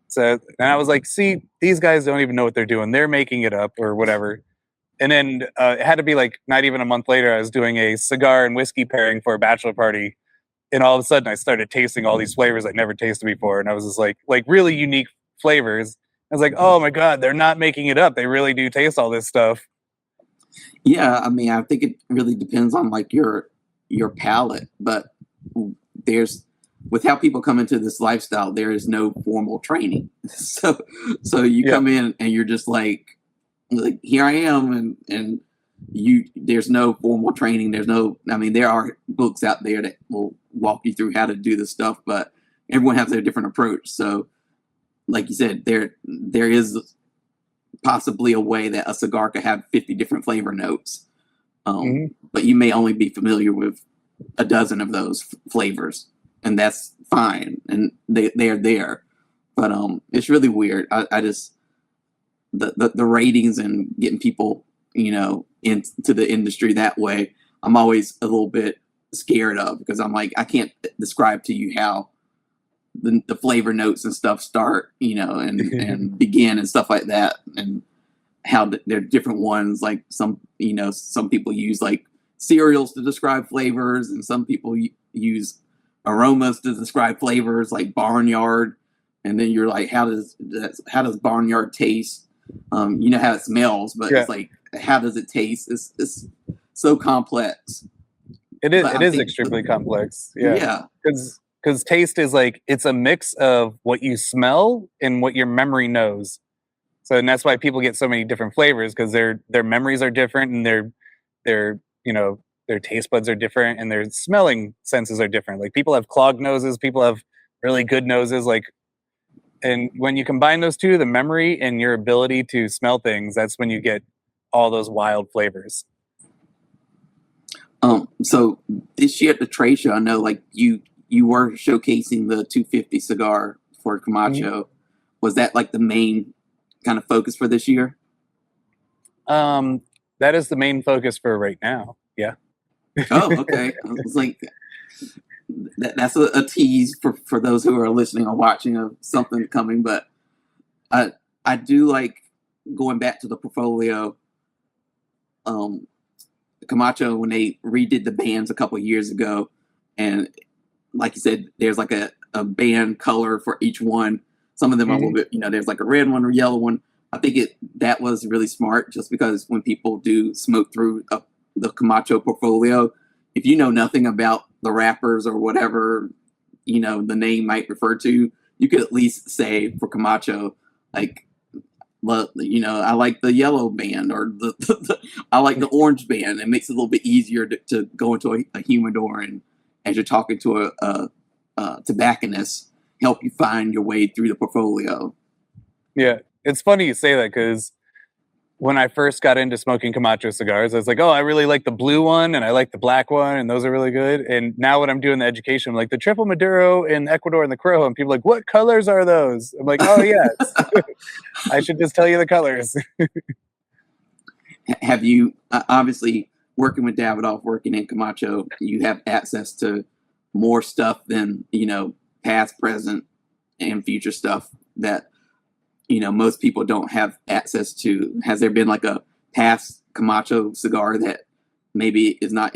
So, and I was like, see, these guys don't even know what they're doing. They're making it up or whatever. And then it had to be like not even a month later, I was doing a cigar and whiskey pairing for a bachelor party. And all of a sudden I started tasting all these flavors I'd never tasted before. And I was just like really unique flavors. I was like, oh my God, they're not making it up. They really do taste all this stuff. Yeah, I mean, I think it really depends on like your palate, but there's, with how people come into this lifestyle, there is no formal training. So you come in and you're just like here I am, and there's no formal training. I mean, there are books out there that will walk you through how to do this stuff, but everyone has their different approach. So like you said, there is possibly a way that a cigar could have 50 different flavor notes. But you may only be familiar with a dozen of those flavors, and that's fine. And they are there, but it's really weird. I just, the ratings and getting people into the industry that way, I'm always a little bit scared of, because I'm like, I can't describe to you how the flavor notes and stuff start, and begin and stuff like that, and how they're different ones. Like some people use like cereals to describe flavors, and some people use aromas to describe flavors, like barnyard. And then you're like, how does barnyard taste? You know how it smells, but it's like, how does it taste? It's so complex. It is extremely complex. Yeah. Because taste is like, it's a mix of what you smell and what your memory knows. So, and that's why people get so many different flavors, because their memories are different, and their taste buds are different, and their smelling senses are different. Like, people have clogged noses, people have really good noses. Like, and when you combine those two, the memory and your ability to smell things, that's when you get all those wild flavors. So this year at the trade show, I know like you were showcasing the 250 cigar for Camacho. Mm-hmm. Was that like the main kind of focus for this year? That is the main focus for right now. Yeah. Oh, okay. I was like, that's a tease for those who are listening or watching of something coming. But I do like going back to the portfolio. Camacho, when they redid the bands a couple of years ago, and like you said, there's like a band color for each one. Some of them are a little bit, there's like a red one or yellow one. I think that was really smart, just because when people do smoke through the Camacho portfolio, if you know nothing about the wrappers or whatever, the name might refer to, you could at least say for Camacho, like, I like the yellow band, or I like the orange band. It makes it a little bit easier to go into a humidor, and as you're talking to a tobacconist, help you find your way through the portfolio. Yeah, it's funny you say that, because when I first got into smoking Camacho cigars, I was like, oh, I really like the blue one and I like the black one, and those are really good. And now when I'm doing the education, I'm like, the Triple Maduro in Ecuador and the Crow, and people are like, what colors are those? I'm like, oh, yes. I should just tell you the colors. Have you, obviously, working with Davidoff, working in Camacho, you have access to more stuff than, past, present, and future stuff that most people don't have access to. Has there been like a past Camacho cigar that maybe is not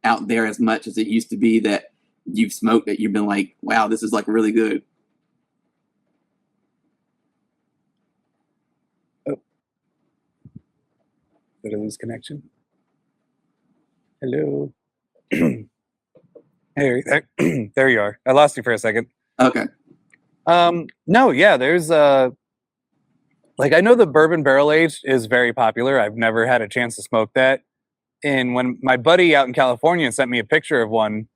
out there as much as it used to be, that you've smoked, that you've been like, wow, this is like really good? Oh. Did I lose connection? Hello. Hey, there you are. I lost you for a second. Okay. No, yeah, there's like, I know the bourbon barrel aged is very popular. I've never had a chance to smoke that. And when my buddy out in California sent me a picture of one,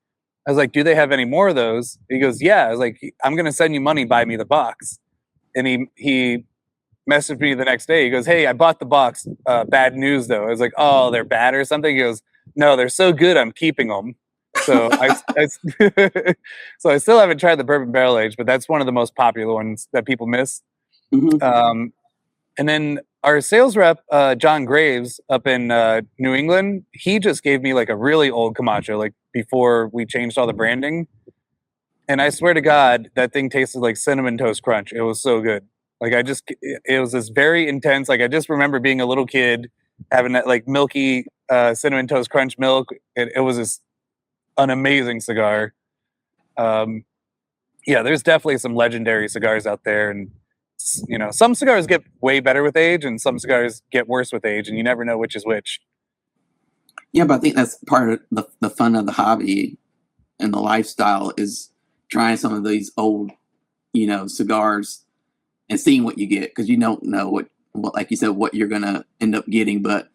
I was like, do they have any more of those? He goes, yeah. I was like, I'm going to send you money, buy me the box. And he messaged me the next day. He goes, hey, I bought the box. Bad news though. I was like, oh, they're bad or something? He goes, no, they're so good, I'm keeping them. So so I still haven't tried the bourbon barrel age, but that's one of the most popular ones that people miss. Mm-hmm. And then our sales rep, John Graves, up in New England, he just gave me like a really old Camacho, like before we changed all the branding. And I swear to God, that thing tasted like Cinnamon Toast Crunch. It was so good. Like, it was this very intense. Like, I just remember being a little kid having that like milky Cinnamon Toast Crunch milk. It was an amazing cigar. Yeah, there's definitely some legendary cigars out there, and some cigars get way better with age, and some cigars get worse with age, and you never know which is which. Yeah, but I think that's part of the fun of the hobby and the lifestyle, is trying some of these old, cigars and seeing what you get, because you don't know what, like you said, what you're gonna end up getting. But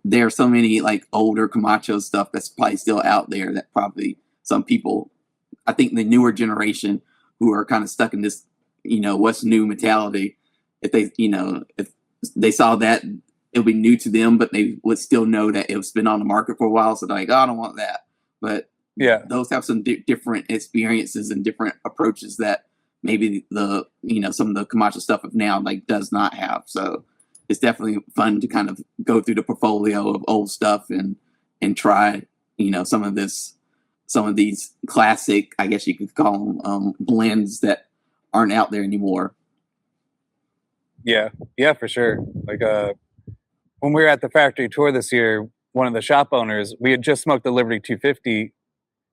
there are so many like older Camacho stuff that's probably still out there that probably some people, I think the newer generation who are kind of stuck in this, what's new mentality, if they saw that, it would be new to them, but they would still know that it's been on the market for a while. So they're like, oh, I don't want that. But yeah, those have some different experiences and different approaches that maybe some of the Camacho stuff of now like does not have. So it's definitely fun to kind of go through the portfolio of old stuff and try, some of these classic, I guess you could call them, blends that aren't out there anymore. Yeah, yeah, for sure. Like when we were at the factory tour this year, one of the shop owners, we had just smoked the Liberty 250,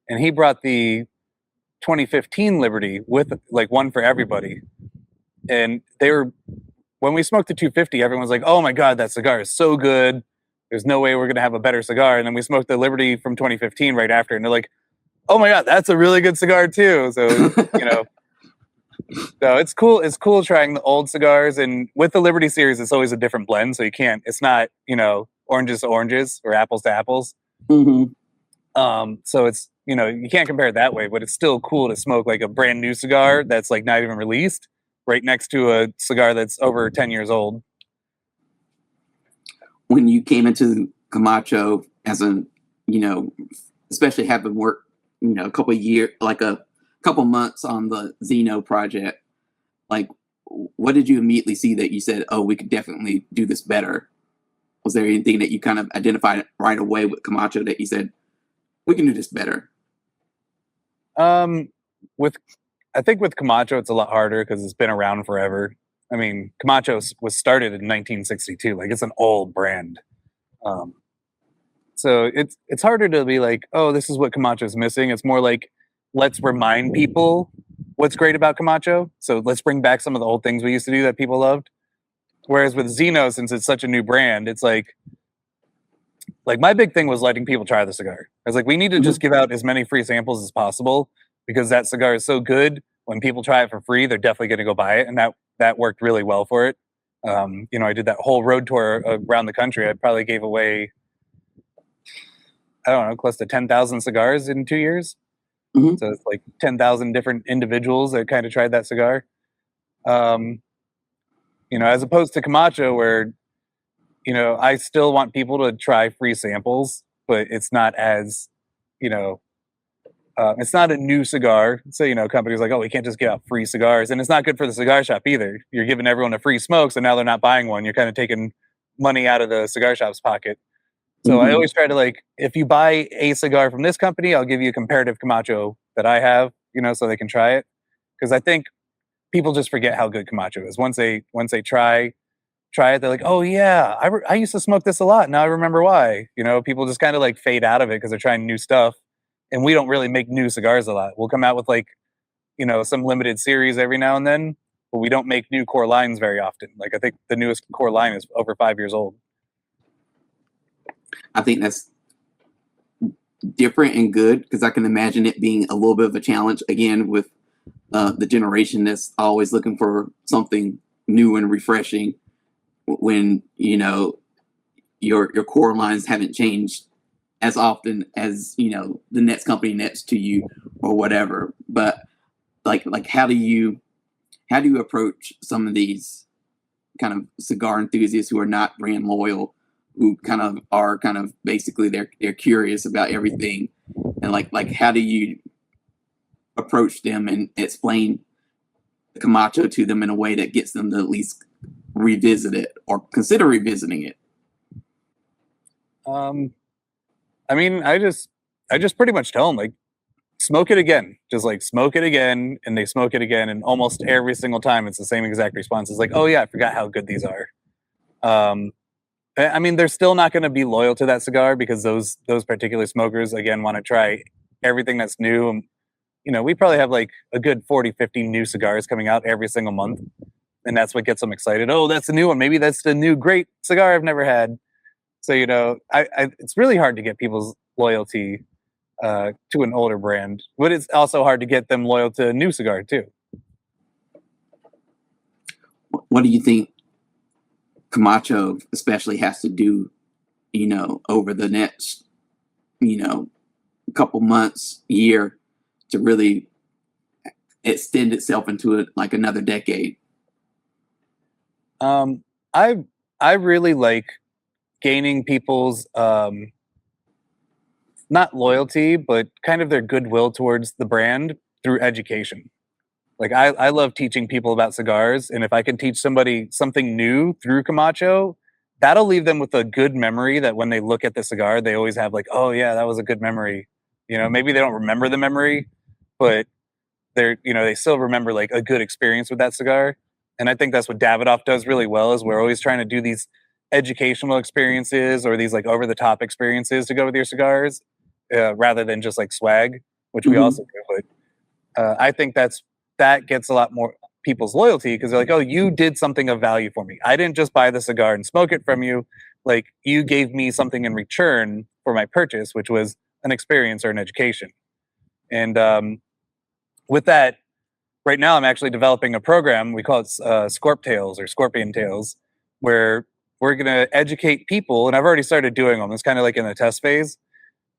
and he brought the 2015 Liberty with like one for everybody. And they were, when we smoked the 250, everyone's like, "Oh my god, that cigar is so good. There's no way we're gonna have a better cigar." And then we smoked the Liberty from 2015 right after, and they're like, "Oh my god, that's a really good cigar too." So so it's cool. It's cool trying the old cigars, and with the Liberty series, it's always a different blend. So you can't. It's not oranges to oranges or apples to apples. Mm-hmm. So it's you can't compare it that way, but it's still cool to smoke like a brand new cigar that's like not even released right next to a cigar that's over 10 years old. When you came into Camacho as especially having worked, a couple of years, like a couple months on the Zeno project, like what did you immediately see that you said, oh, we could definitely do this better? Was there anything that you kind of identified right away with Camacho that you said, we can do this better? I think with Camacho, it's a lot harder because it's been around forever. I mean, Camacho was started in 1962. Like, it's an old brand. So it's harder to be like, oh, this is what Camacho's missing. It's more like, let's remind people what's great about Camacho. So let's bring back some of the old things we used to do that people loved. Whereas with Zeno, since it's such a new brand, it's like my big thing was letting people try the cigar. I was like, we need to just give out as many free samples as possible because that cigar is so good. When people try it for free, they're definitely going to go buy it. And that worked really well for it. I did that whole road tour around the country. I probably gave away, I don't know, close to 10,000 cigars in 2 years. Mm-hmm. So it's like 10,000 different individuals that kind of tried that cigar. As opposed to Camacho, where, I still want people to try free samples, but it's not as, it's not a new cigar. So, companies like, oh, we can't just give out free cigars. And it's not good for the cigar shop either. You're giving everyone a free smoke, so now they're not buying one. You're kind of taking money out of the cigar shop's pocket. So I always try to, if you buy a cigar from this company, I'll give you a comparative Camacho that I have, so they can try it. Because I think people just forget how good Camacho is. Once they try it, they're like, oh yeah, I used to smoke this a lot. Now I remember why. People just kind of fade out of it because they're trying new stuff. And we don't really make new cigars a lot. We'll come out with some limited series every now and then, but we don't make new core lines very often. I think the newest core line is over 5 years old. I think that's different and good because I can imagine it being a little bit of a challenge again with the generation that's always looking for something new and refreshing when your core lines haven't changed as often as the next company next to you or whatever. But how do you approach some of these kind of cigar enthusiasts who are not brand loyal, who are basically they're curious about everything, and how do you approach them and explain Camacho to them in a way that gets them to at least revisit it or consider revisiting it? I mean, I just pretty much tell them smoke it again, just smoke it again, and they smoke it again, and almost every single time it's the same exact response. It's like, oh yeah, I forgot how good these are. I mean, they're still not going to be loyal to that cigar because those particular smokers again want to try everything that's new. And we probably have a good 40, 50 new cigars coming out every single month, and that's what gets them excited. Oh, that's the new one. Maybe that's the new great cigar I've never had. So it's really hard to get people's loyalty to an older brand, but it's also hard to get them loyal to a new cigar too. What do you think Camacho especially has to do, over the next, couple months, year, to really extend itself into another decade? I really like gaining people's not loyalty, but kind of their goodwill towards the brand through education. Like I love teaching people about cigars, and if I can teach somebody something new through Camacho, that'll leave them with a good memory that when they look at the cigar, they always have like, oh yeah, that was a good memory. You know, maybe they don't remember the memory, but they still remember like a good experience with that cigar. And I think that's what Davidoff does really well is we're always trying to do these educational experiences or these like over the top experiences to go with your cigars, rather than just like swag, which we Hmm. also do. But I think that gets a lot more people's loyalty because they're like, oh, you did something of value for me. I didn't just buy the cigar and smoke it from you. Like you gave me something in return for my purchase, which was an experience or an education. And with that, right now I'm actually developing a program. We call it Scorp Tales or Scorpion Tales, where we're going to educate people. And I've already started doing them. It's kind of like in the test phase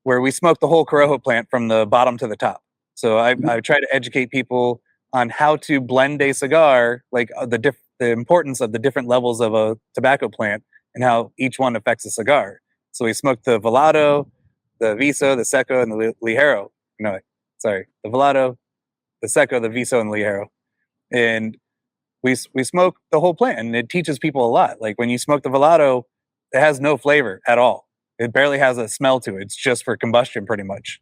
where we smoke the whole Corojo plant from the bottom to the top. So I try to educate people on how to blend a cigar, like the importance of the different levels of a tobacco plant and how each one affects a cigar. So we smoke the Velado, the Viso, the Seco, and the Ligero. No, sorry, the Velado, the Seco, the Viso, and Ligero. And we smoke the whole plant, and it teaches people a lot. Like when you smoke the Velado, it has no flavor at all. It barely has a smell to it. It's just for combustion, pretty much.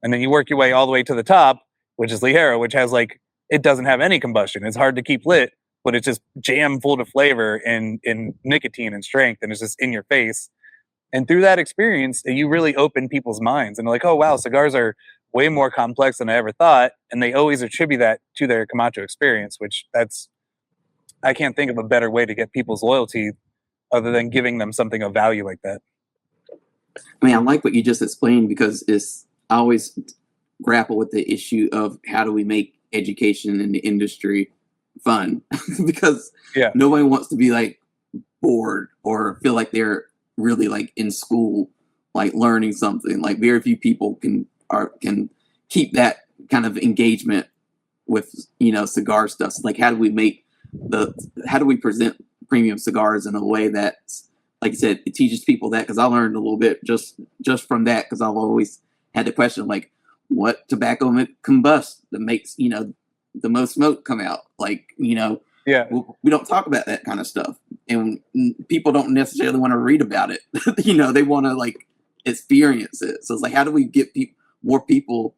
And then you work your way all the way to the top, which is Ligero, which has like it doesn't have any combustion. It's hard to keep lit, but it's just jam full of flavor and nicotine and strength, and it's just in your face. And through that experience, you really open people's minds, and they're like, "Oh wow, cigars are way more complex than I ever thought." And they always attribute that to their Camacho experience, which that's I can't think of a better way to get people's loyalty other than giving them something of value like that. I mean, I like what you just explained because I always grapple with the issue of how do we make education in the industry fun because Yeah, nobody wants to be like bored or feel like they're really like in school, like learning something. Like very few people can keep that kind of engagement with cigar stuff. So like how do we present premium cigars in a way that's like you said, it teaches people that because I learned a little bit just from that because I've always had the question like what tobacco combusts that makes the most smoke come out like yeah, we don't talk about that kind of stuff and people don't necessarily want to read about it. They want to like experience it, so it's like how do we get more people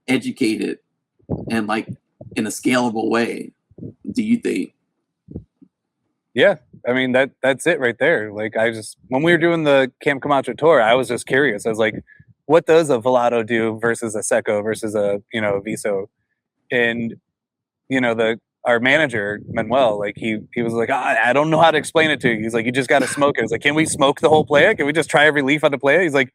educated and like in a scalable way, do you think? yeah. I mean that's it right there. Like I just when we were doing the Camp Camacho tour, I was just curious. I was like, what does a Velado do versus a Seco versus a Viso? And the our manager Manuel, like he was like, I don't know how to explain it to you. He's like, you just got to smoke it. It's like, can we smoke the whole plant? Can we just try every leaf on the plant? He's like,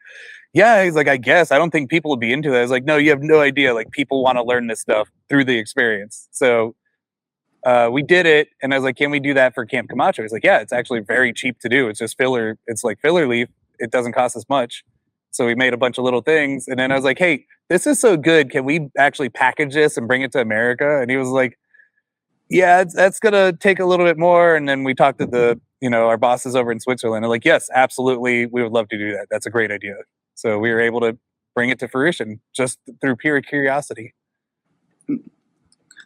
yeah. He's like, I guess I don't think people would be into that. I was like, no, you have no idea. Like people want to learn this stuff through the experience. So we did it, and I was like, can we do that for Camp Camacho? He's like, yeah, it's actually very cheap to do. It's just filler. It's like filler leaf. It doesn't cost us much. So we made a bunch of little things, and then I was like, hey, this is so good. Can we actually package this and bring it to America? And he was like, yeah, that's gonna take a little bit more. And then we talked to our bosses over in Switzerland. They're like, yes, absolutely, we would love to do that. That's a great idea. So we were able to bring it to fruition just through pure curiosity.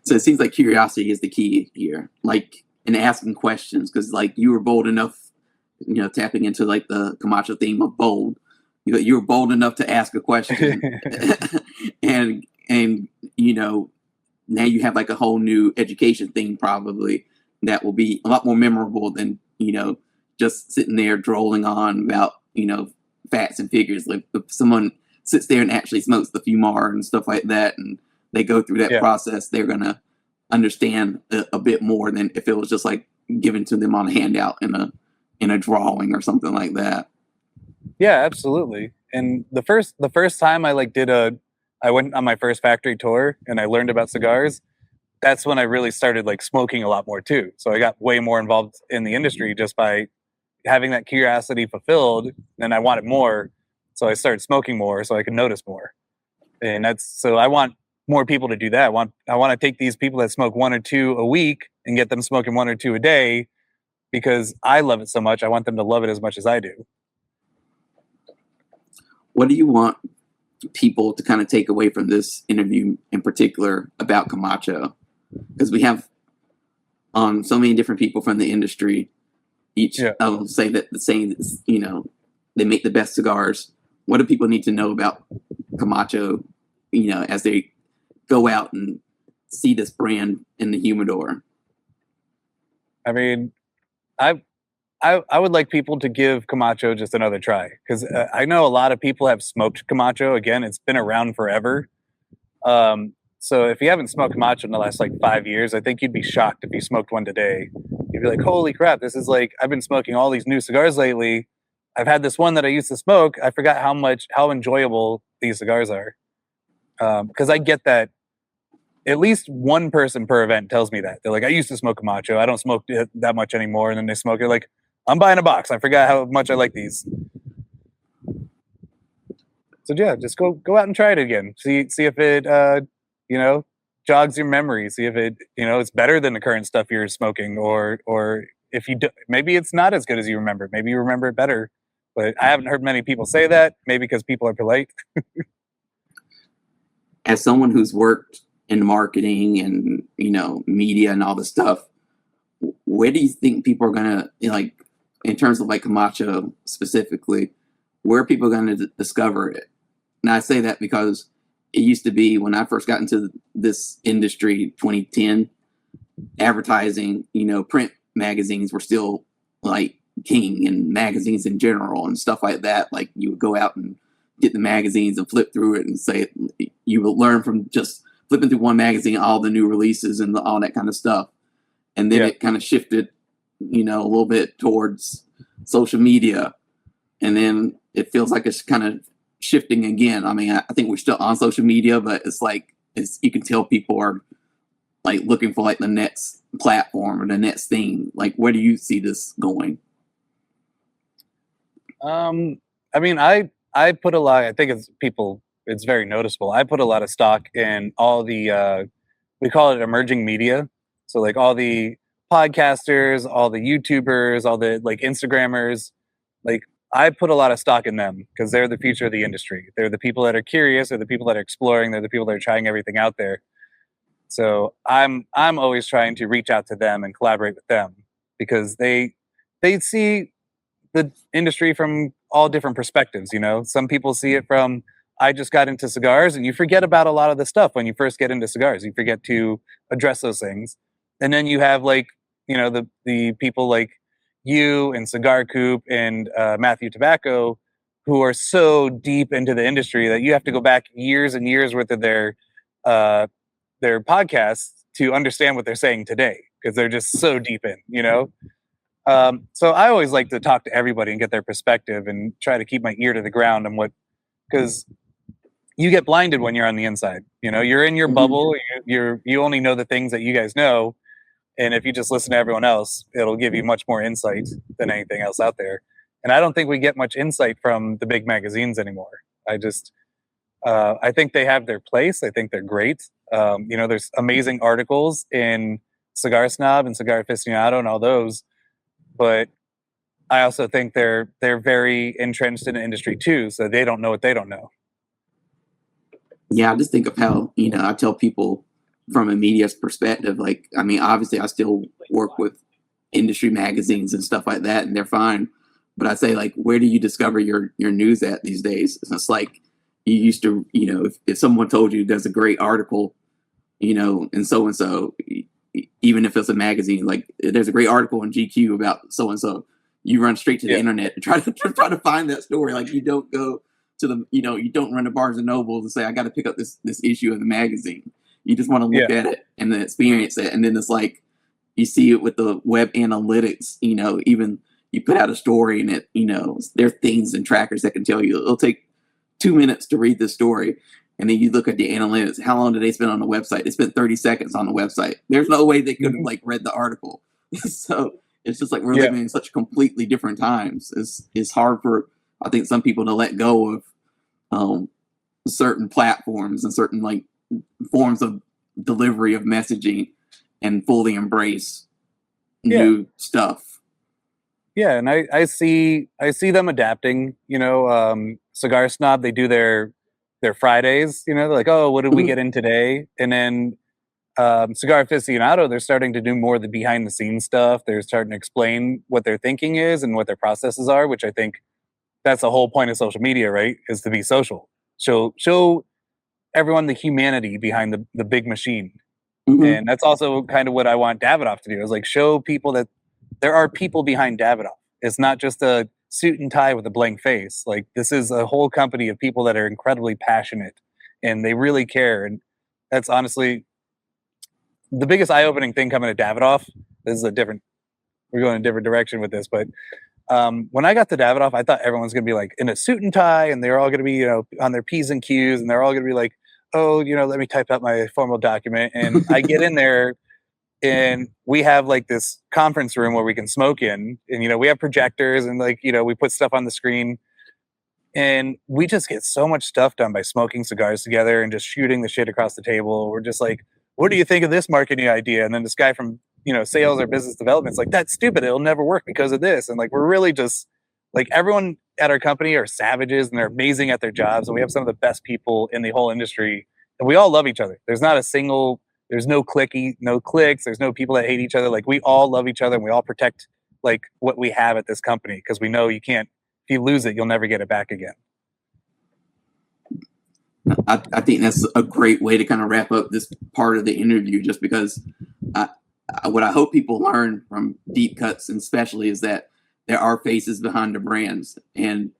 So it seems like curiosity is the key here, like in asking questions, because like you were bold enough, tapping into like the Camacho theme of bold. You were bold enough to ask a question, and now you have like a whole new education thing probably that will be a lot more memorable than just sitting there drolling on about facts and figures. Like if someone sits there and actually smokes the fumar and stuff like that, and they go through that Yeah. process, they're gonna understand a bit more than if it was just like given to them on a handout in a drawing or something like that. Yeah, absolutely. And the first time I went on my first factory tour and I learned about cigars, that's when I really started like smoking a lot more too. So I got way more involved in the industry just by having that curiosity fulfilled, and I wanted more. So I started smoking more so I could notice more. And so I want more people to do that. I want to take these people that smoke one or two a week and get them smoking one or two a day because I love it so much. I want them to love it as much as I do. What do you want people to kind of take away from this interview in particular about Camacho? because we have so many different people from the industry. Each say that the same, they make the best cigars. What do people need to know about Camacho, as they go out and see this brand in the humidor? I mean, I would like people to give Camacho just another try, because I know a lot of people have smoked Camacho. Again, it's been around forever. So if you haven't smoked Camacho in the last 5 years, I think you'd be shocked if you smoked one today. You'd be like, holy crap, this is I've been smoking all these new cigars lately. I've had this one that I used to smoke. I forgot how enjoyable these cigars are. Because I get that at least one person per event tells me that. They're like, I used to smoke Camacho. I don't smoke it that much anymore. And then they smoke it like, I'm buying a box. I forgot how much I like these. So yeah, just go out and try it again. See if it jogs your memory. See if it it's better than the current stuff you're smoking, or if you do, maybe it's not as good as you remember. Maybe you remember it better. But I haven't heard many people say that. Maybe because people are polite. As someone who's worked in marketing and media and all this stuff, where do you think people are gonna in terms of Camacho specifically, where are people going to discover it? And I say that because it used to be, when I first got into this industry, 2010, advertising, print magazines were still king, and magazines in general and stuff like that. You would go out and get the magazines and flip through it and say, you will learn from just flipping through one magazine, all the new releases and all that kind of stuff. And then it kind of shifted, a little bit towards social media. And then it feels like it's kind of shifting again. I mean, I think we're still on social media, but it's you can tell people are looking for the next platform or the next thing. Where do you see this going? I mean, I put a lot, I think it's very noticeable. I put a lot of stock in all the, we call it emerging media. So all the podcasters, all the YouTubers, all the Instagrammers, I put a lot of stock in them because they're the future of the industry. They're the people that are curious. They're the people that are exploring. They're the people that are trying everything out there. So I'm always trying to reach out to them and collaborate with them, because they see the industry from all different perspectives. Some people see it from, I just got into cigars, and you forget about a lot of the stuff when you first get into cigars. You forget to address those things. And then you have the people like you and Cigar Coop and Matthew Tobacco, who are so deep into the industry that you have to go back years and years worth of their podcasts to understand what they're saying today, because they're just so deep in, so I always like to talk to everybody and get their perspective and try to keep my ear to the ground on because you get blinded when you're on the inside. You're in your bubble. You only know the things that you guys know. And if you just listen to everyone else, it'll give you much more insight than anything else out there. And I don't think we get much insight from the big magazines anymore. I think they have their place. I think they're great. There's amazing articles in Cigar Snob and Cigar Aficionado and all those. But I also think they're very entrenched in the industry too, so they don't know what they don't know. Yeah, I just think of how, I tell people from a media's perspective, obviously I still work with industry magazines and stuff like that, and they're fine. But I say, where do you discover your news at these days? It's you used to, if someone told you there's a great article, and so, even if it's a magazine, there's a great article in GQ about so-and-so, you run straight to the internet to try to find that story. You don't go to the, you don't run to Barnes and Noble and say, I got to pick up this issue of the magazine. You just want to look at it and then experience it. And then it's you see it with the web analytics, even you put out a story and it, there are things and trackers that can tell you it'll take 2 minutes to read the story. And then you look at the analytics. How long did they spend on the website? They spent 30 seconds on the website. There's no way they could have read the article. So it's just we're living in such completely different times. It's hard for, I think, some people to let go of certain platforms and certain forms of delivery of messaging and fully embrace new stuff. Yeah, and I see them adapting. Cigar Snob, they do their Fridays. They're like, oh, what did we get in today? And then Cigar Aficionado, they're starting to do more of the behind the scenes stuff. They're starting to explain what their thinking is and what their processes are, which I think that's the whole point of social media, right? Is to be social. Show everyone the humanity behind the big machine. Mhm. And that's also kind of what I want Davidoff to do, is like show people that there are people behind Davidoff. It's not just a suit and tie with a blank face. Like, this is a whole company of people that are incredibly passionate and they really care. And that's honestly the biggest eye-opening thing coming to Davidoff. This is we're going a different direction with this, but when I got to Davidoff, I thought everyone's going to be like in a suit and tie, and they're all going to be, on their P's and Q's, and they're all going to be like, oh, let me type out my formal document. And I get in there, and we have like this conference room where we can smoke in, and we have projectors, and like we put stuff on the screen, and we just get so much stuff done by smoking cigars together and just shooting the shit across the table. We're just like, what do you think of this marketing idea? And then this guy from sales or business development's like, that's stupid, it'll never work because of this. And like, we're really just like, everyone at our company are savages and they're amazing at their jobs, and we have some of the best people in the whole industry, and we all love each other. There's no clicks, there's no people that hate each other. Like, we all love each other, and we all protect like what we have at this company, because we know if you lose it, you'll never get it back again. I think that's a great way to kind of wrap up this part of the interview, just because what I hope people learn from Deep Cuts, and especially, is that there are faces behind the brands. And,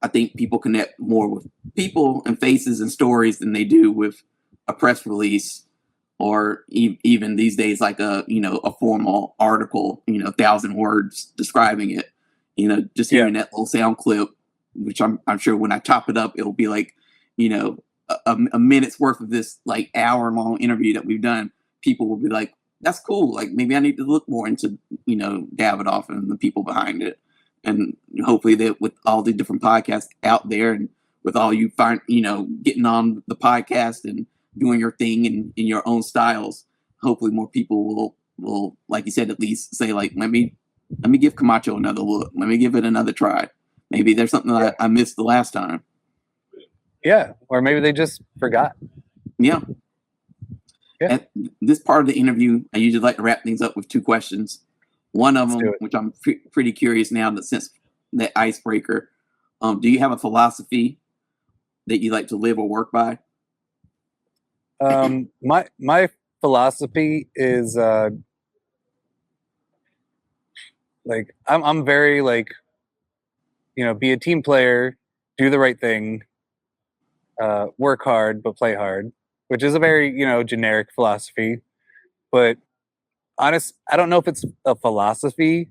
I think people connect more with people and faces and stories than they do with a press release, or even these days, like a formal article, 1,000 words describing it. Just hearing that little sound clip, which I'm sure when I chop it up, it'll be like, a minute's worth of this like hour-long interview that we've done. People will be like, that's cool. Like, maybe I need to look more into, Davidoff and the people behind it. And hopefully that with all the different podcasts out there, and with all you find, getting on the podcast and doing your thing in your own styles, hopefully more people will, like you said, at least say like, let me give Camacho another look. Let me give it another try. Maybe there's something that I missed the last time. Yeah. Or maybe they just forgot. Yeah. At this part of the interview, I usually like to wrap things up with two questions. One of them, which I'm pretty curious now, that since that icebreaker, do you have a philosophy that you like to live or work by? My philosophy is like, I'm very like, be a team player, do the right thing, work hard but play hard, which is a very generic philosophy. But I don't know if it's a philosophy,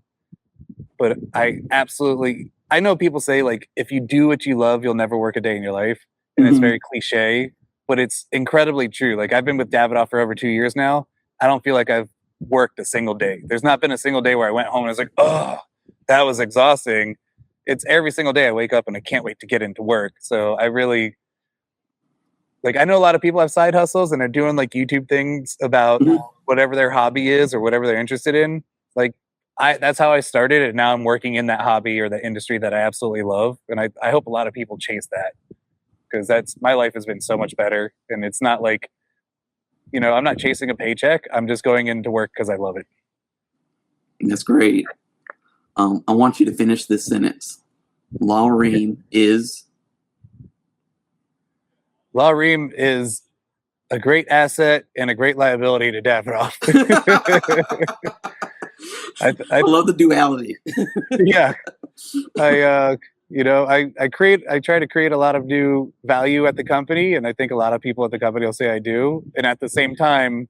but I know people say like, if you do what you love, you'll never work a day in your life, and it's very cliche, but it's incredibly true. Like, I've been with Davidoff for over 2 years now. I don't feel like I've worked a single day. There's not been a single day where I went home and I was like, oh, that was exhausting. It's every single day I wake up and I can't wait to get into work. So I really, like, I know a lot of people have side hustles and are doing like YouTube things about whatever their hobby is or whatever they're interested in. Like, that's how I started, and now I'm working in that hobby or the industry that I absolutely love. And I hope a lot of people chase that, because my life has been so much better. And it's not like, I'm not chasing a paycheck. I'm just going into work because I love it. That's great. I want you to finish this sentence. Law Ream is a great asset and a great liability to Davidoff. I love the duality. Yeah. I try to create a lot of new value at the company, and I think a lot of people at the company will say I do. And at the same time,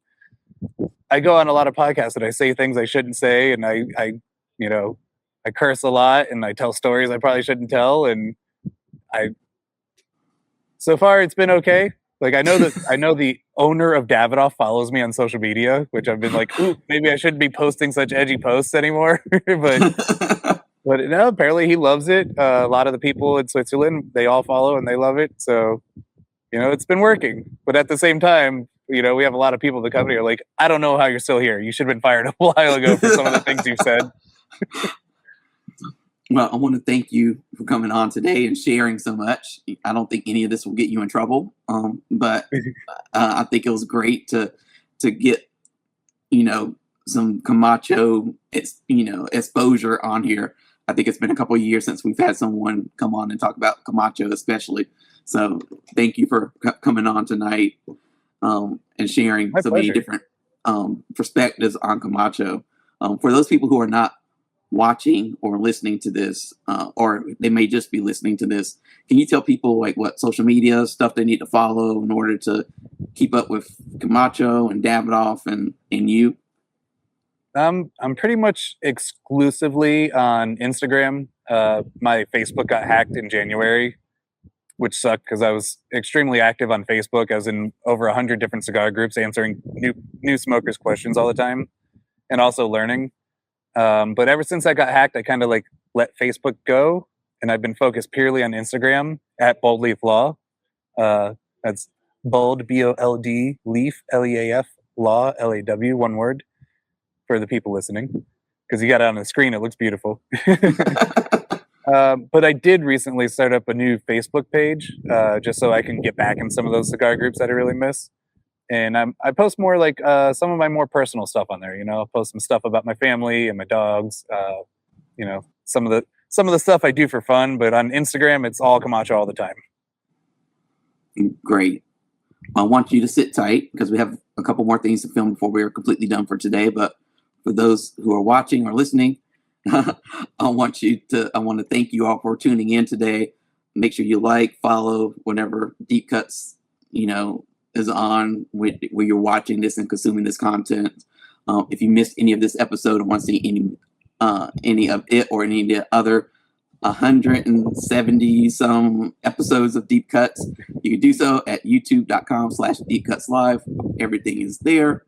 I go on a lot of podcasts and I say things I shouldn't say, and I curse a lot, and I tell stories I probably shouldn't tell, and so far it's been okay. Like, I know the owner of Davidoff follows me on social media, which I've been like, ooh, maybe I shouldn't be posting such edgy posts anymore. But no, apparently he loves it. A lot of the people in Switzerland, they all follow and they love it. So, it's been working. But at the same time, we have a lot of people in the company who are like, I don't know how you're still here. You should have been fired a while ago for some of the things you've said. Well, I want to thank you for coming on today and sharing so much. I don't think any of this will get you in trouble, but I think it was great to get some Camacho, exposure on here. I think it's been a couple of years since we've had someone come on and talk about Camacho, especially. So thank you for coming on tonight and sharing My so many pleasure. different perspectives on Camacho. For those people who are not watching or listening to this, or they may just be listening to this, can you tell people like what social media stuff they need to follow in order to keep up with Camacho and Davidoff and you? I'm pretty much exclusively on Instagram. My Facebook got hacked in January, which sucked because I was extremely active on Facebook. I was in over 100 different cigar groups, answering new smokers' questions all the time, and also learning. But ever since I got hacked, I kind of like let Facebook go, and I've been focused purely on Instagram at Bold Leaf Law. That's Bold BOLD Leaf LEAF Law LAW, one word for the people listening, because you got it on the screen. It looks beautiful. But I did recently start up a new Facebook page, just so I can get back in some of those cigar groups that I really miss. And I post more like some of my more personal stuff on there. I'll post some stuff about my family and my dogs. Some of the stuff I do for fun. But on Instagram, it's all Camacho all the time. Great. I want you to sit tight because we have a couple more things to film before we are completely done for today. But for those who are watching or listening, I want to thank you all for tuning in today. Make sure you follow whenever Deep Cuts, is on where you're watching this and consuming this content. If you missed any of this episode and want to see any of it or any of the other 170 some episodes of Deep Cuts, you can do so at youtube.com/deepcutslive. Everything is there.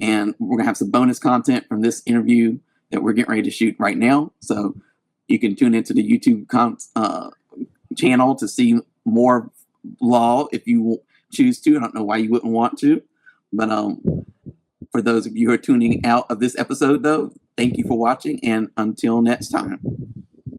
And we're gonna have some bonus content from this interview that we're getting ready to shoot right now. So you can tune into the YouTube channel to see more Law if you choose to. I don't know why you wouldn't want to, but for those of you who are tuning out of this episode, though, thank you for watching, and until next time.